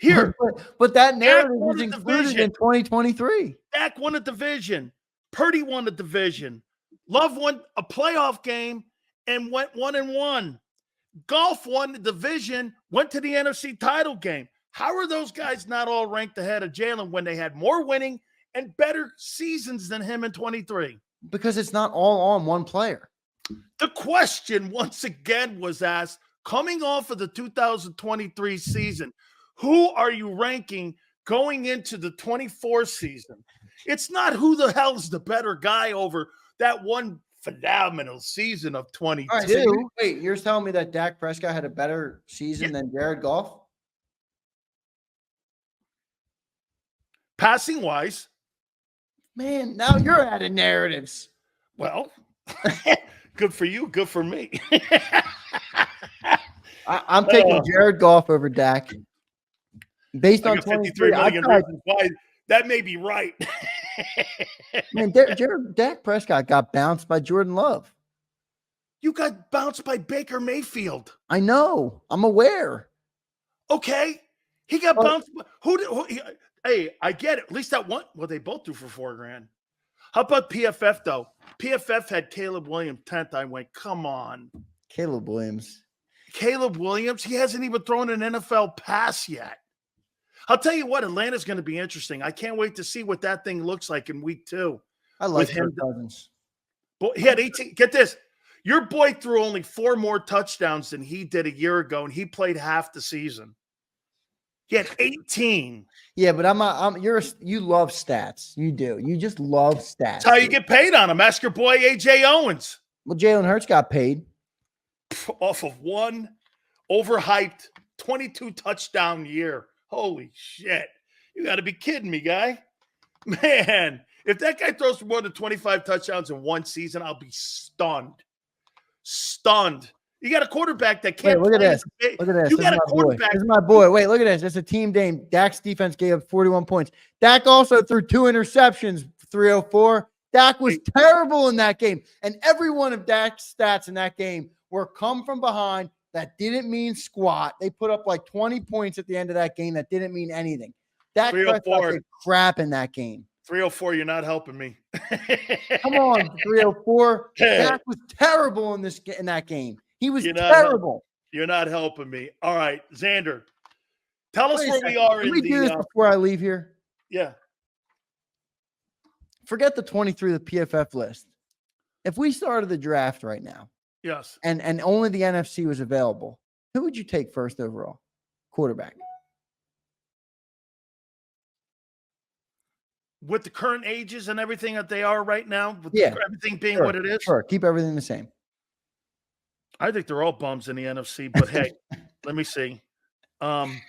Speaker 1: Here.
Speaker 2: But that narrative was included in 2023.
Speaker 1: Dak won a division. Purdy won the division. Love won a playoff game and went 1-1. Goff won the division, went to the NFC title game. How are those guys not all ranked ahead of Jalen when they had more winning and better seasons than him in 23?
Speaker 2: Because it's not all on one player.
Speaker 1: The question once again was asked, coming off of the 2023 season, who are you ranking going into the 24 season? It's not who the hell's the better guy over that one phenomenal season of 22.
Speaker 2: All right, so wait, you're telling me that Dak Prescott had a better season than Jared Goff?
Speaker 1: Passing wise.
Speaker 2: Man, now you're adding narratives.
Speaker 1: Well, good for you, good for me.
Speaker 2: I'm taking Jared Goff over Dak. Based on
Speaker 1: 53 million reasons why that may be right.
Speaker 2: Man, Dak Prescott got bounced by Jordan Love.
Speaker 1: You got bounced by Baker Mayfield.
Speaker 2: I know. I'm aware.
Speaker 1: Okay. He got bounced. Hey, I get it. At least that one. Well, they both threw for $4,000. How about PFF, though? PFF had Caleb Williams 10th. I went, come on.
Speaker 2: Caleb Williams,
Speaker 1: he hasn't even thrown an NFL pass yet. I'll tell you what, Atlanta's going to be interesting. I can't wait to see what that thing looks like in week 2.
Speaker 2: I like Kirk Cousins.
Speaker 1: He had 18. Get this. Your boy threw only 4 more touchdowns than he did a year ago, and he played half the season. He had 18.
Speaker 2: Yeah, but you love stats. You do. You just love stats.
Speaker 1: That's how you get paid on them. Ask your boy AJ Owens.
Speaker 2: Well, Jalen Hurts got paid
Speaker 1: off of one overhyped 22 touchdown year. Holy shit. You got to be kidding me, guy. Man, if that guy throws for more than 25 touchdowns in one season, I'll be stunned. Stunned. You got a quarterback that can't.
Speaker 2: Wait, look at this. Look at this.
Speaker 1: You got a quarterback.
Speaker 2: This is my boy. Wait, look at this. It's a team game. Dak's defense gave up 41 points. Dak also threw 2 interceptions, 304. Dak was terrible in that game. And every one of Dak's stats in that game were come from behind. That didn't mean squat. They put up like 20 points at the end of that game. That didn't mean anything. Dak Prescott did crap in that game.
Speaker 1: 304, you're not helping me.
Speaker 2: Come on, 304. Dak was terrible in that game. He was terrible.
Speaker 1: You're not helping me. All right, Zander, tell us where we are.
Speaker 2: Can we do this before I leave here?
Speaker 1: Yeah.
Speaker 2: Forget the 23, the PFF list. If we started the draft right now,
Speaker 1: yes,
Speaker 2: and only the NFC was available, who would you take first overall? Quarterback.
Speaker 1: With the current ages and everything that they are right now, with everything being what it is?
Speaker 2: Sure, keep everything the same.
Speaker 1: I think they're all bums in the NFC, but hey, let me see. I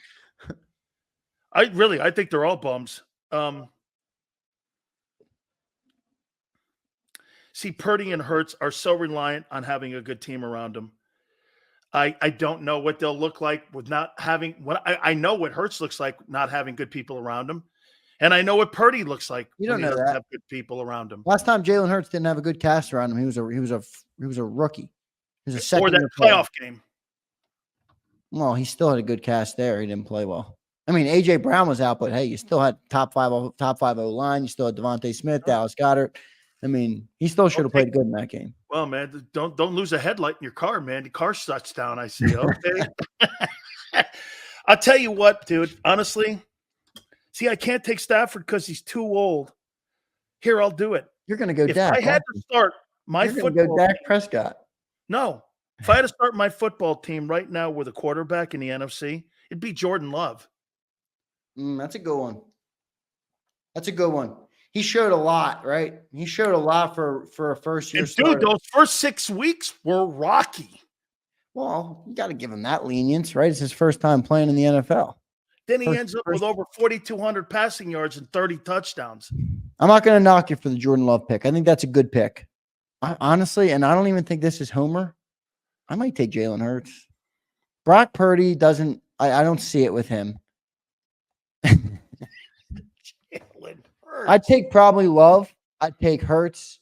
Speaker 1: think they're all bums. See, Purdy and Hurts are so reliant on having a good team around them. I don't know what they'll look like with not having what I know what Hurts looks like not having good people around him. And I know what Purdy looks like
Speaker 2: You
Speaker 1: when
Speaker 2: don't
Speaker 1: he
Speaker 2: know
Speaker 1: doesn't
Speaker 2: that.
Speaker 1: have good people around him.
Speaker 2: Last time Jalen Hurts didn't have a good cast around him, he was a rookie. He was a
Speaker 1: Or
Speaker 2: second
Speaker 1: that
Speaker 2: year player.
Speaker 1: playoff game.
Speaker 2: Well, he still had a good cast there. He didn't play well. I mean, AJ Brown was out, but hey, you still had top five O line. You still had Devontae Smith, Dallas Goedert. I mean, he still should have played good in that game.
Speaker 1: Well, man, don't lose a headlight in your car, man. The car shuts down. I see. Okay. I'll tell you what, dude. Honestly, see, I can't take Stafford because he's too old. Here, I'll do it.
Speaker 2: You're going to go
Speaker 1: If
Speaker 2: Dak.
Speaker 1: I had to start my football,
Speaker 2: go Dak Prescott.
Speaker 1: No, if I had to start my football team right now with a quarterback in the NFC, it'd be Jordan Love.
Speaker 2: That's a good one. That's a good one. He showed a lot, right? He showed a lot for a first year.
Speaker 1: Dude, those first 6 weeks were rocky.
Speaker 2: Well, you got to give him that lenience, right? It's his first time playing in the NFL.
Speaker 1: Then he ends up with over 4,200 passing yards and 30 touchdowns.
Speaker 2: I'm not going to knock you for the Jordan Love pick. I think that's a good pick. Honestly, and I don't even think this is Homer. I might take Jalen Hurts. Brock Purdy doesn't – I don't see it with him. I'd take probably Love. I'd take Hurts.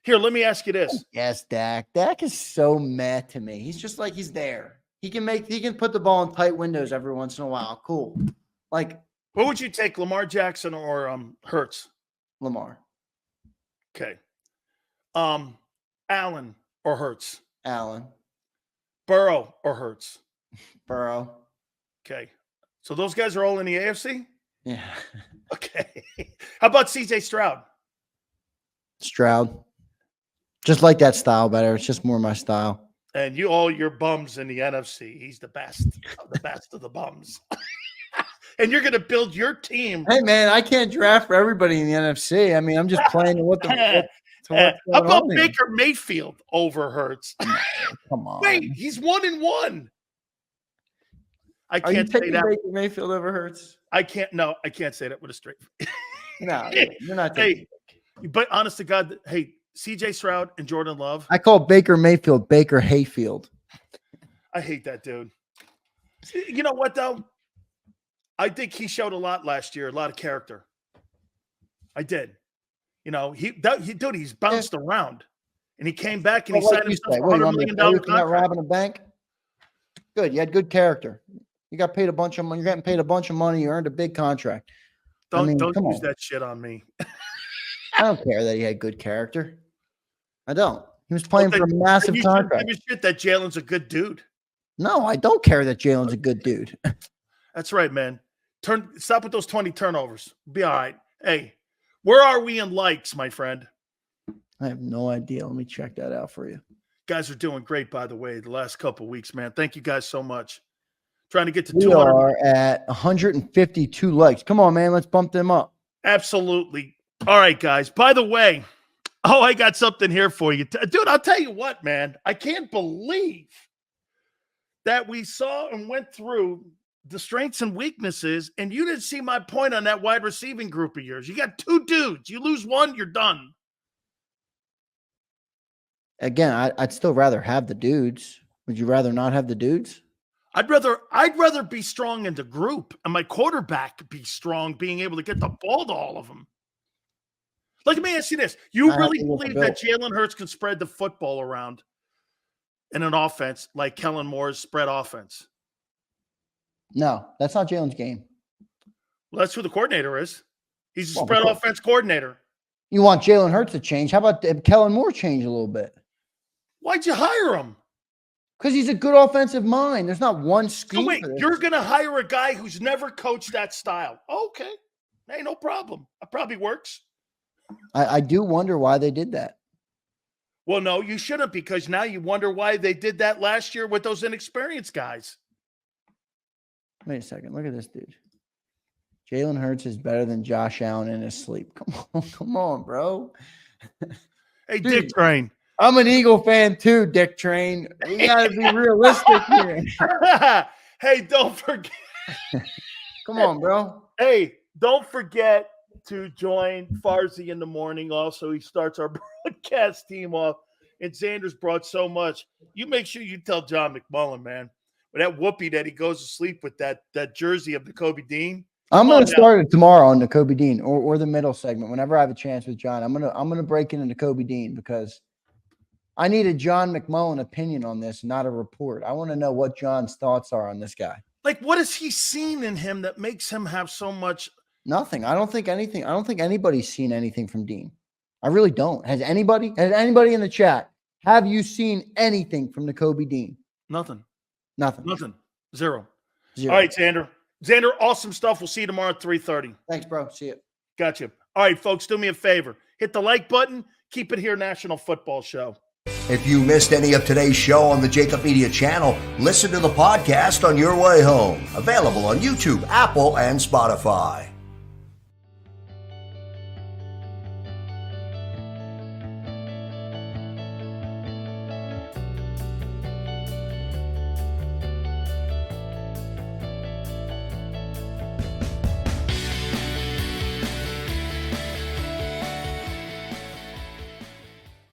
Speaker 1: Here, let me ask you this.
Speaker 2: Yes, Dak. Dak is so meh to me. He's just like he's there. He can put the ball in tight windows every once in a while. Cool. Like,
Speaker 1: what would you take, Lamar Jackson or Hurts?
Speaker 2: Lamar.
Speaker 1: Okay. Allen or Hurts?
Speaker 2: Allen.
Speaker 1: Burrow or Hurts?
Speaker 2: Burrow.
Speaker 1: Okay. So those guys are all in the AFC?
Speaker 2: Yeah.
Speaker 1: Okay. How about CJ Stroud?
Speaker 2: Stroud. Just like that style better. It's just more my style.
Speaker 1: And you all your bums in the NFC. He's the best of the bums. And you're going to build your team.
Speaker 2: Hey, man, I can't draft for everybody in the NFC. I mean, I'm just playing
Speaker 1: how about Baker Mayfield over Hurts?
Speaker 2: Come on.
Speaker 1: Wait, he's 1-1. I
Speaker 2: Are you
Speaker 1: can't say
Speaker 2: taking
Speaker 1: that.
Speaker 2: Baker Mayfield over Hurts?
Speaker 1: I can't say that with a straight face.
Speaker 2: No, you're not taking
Speaker 1: but honest to God, hey, CJ Stroud and Jordan Love.
Speaker 2: I call Baker Mayfield Baker Hayfield.
Speaker 1: I hate that dude. You know what, though? I think he showed a lot last year, a lot of character. I did. You know, he's bounced around. And he came back and he signed himself a $100 million contract.
Speaker 2: Robbing a bank? Good. You had good character. You got paid a bunch of money. You're getting paid a bunch of money. You earned a big contract.
Speaker 1: Don't use that shit on me.
Speaker 2: I don't care that he had good character. I don't. He was playing for a massive contract.
Speaker 1: Give a shit that Jalen's a good dude.
Speaker 2: No, I don't care that Jalen's a good dude.
Speaker 1: That's right, man. Stop with those 20 turnovers. Be all right. Hey, where are we in likes, my friend?
Speaker 2: I have no idea. Let me check that out for you.
Speaker 1: Guys are doing great, by the way, the last couple of weeks, man. Thank you guys so much. Trying to get to 200.
Speaker 2: We are at 152 likes. Come on, man. Let's bump them up.
Speaker 1: Absolutely. All right, guys. By the way, I got something here for you. Dude, I'll tell you what, man. I can't believe that we saw and went through the strengths and weaknesses, and you didn't see my point on that wide receiving group of yours. You got two dudes. You lose one, you're done.
Speaker 2: Again, I'd still rather have the dudes. Would you rather not have the dudes?
Speaker 1: I'd rather be strong in the group and my quarterback be strong, being able to get the ball to all of them. Like, let me ask you this. You really believe that Jalen Hurts can spread the football around in an offense like Kellen Moore's spread offense?
Speaker 2: No, that's not Jalen's game.
Speaker 1: Well, that's who the coordinator is. He's a spread offense coordinator.
Speaker 2: You want Jalen Hurts to change. How about Kellen Moore change a little bit?
Speaker 1: Why'd you hire him?
Speaker 2: Because he's a good offensive mind. There's not one scheme.
Speaker 1: So wait, you're going to hire a guy who's never coached that style. Okay. Hey, no problem. It probably works.
Speaker 2: I do wonder why they did that.
Speaker 1: Well, no, you shouldn't, because now you wonder why they did that last year with those inexperienced guys.
Speaker 2: Wait a second. Look at this dude. Jalen Hurts is better than Josh Allen in his sleep. Come on, bro.
Speaker 1: Hey, dude, Dick Train.
Speaker 2: I'm an Eagle fan too, Dick Train. We got to be realistic here.
Speaker 1: Hey, don't forget.
Speaker 2: Come on, bro.
Speaker 1: Hey, don't forget to join Farzy in the morning. Also, he starts our broadcast team off and Zander's brought so much. You make sure you tell John McMullen, man, with that whoopee that he goes to sleep with that jersey of the Kobe Dean.
Speaker 2: I'm going to start it tomorrow on the Kobe Dean or the middle segment. Whenever I have a chance with John, I'm going to break into Kobe Dean because I need a John McMullen opinion on this, not a report. I want to know what John's thoughts are on this guy.
Speaker 1: Like, what has he seen in him that makes him have so much?
Speaker 2: Nothing. I don't think anything. I don't think anybody's seen anything from Dean. I really don't. Has anybody in the chat? Have you seen anything from the Kobe Dean?
Speaker 1: Nothing. Zero. All right, Zander. Zander, awesome stuff. We'll see you tomorrow at 3:30.
Speaker 2: Thanks, bro. See you.
Speaker 1: Gotcha. All right, folks, do me a favor. Hit the like button. Keep it here, National Football Show.
Speaker 3: If you missed any of today's show on the JAKIB Media channel, listen to the podcast on your way home. Available on YouTube, Apple, and Spotify.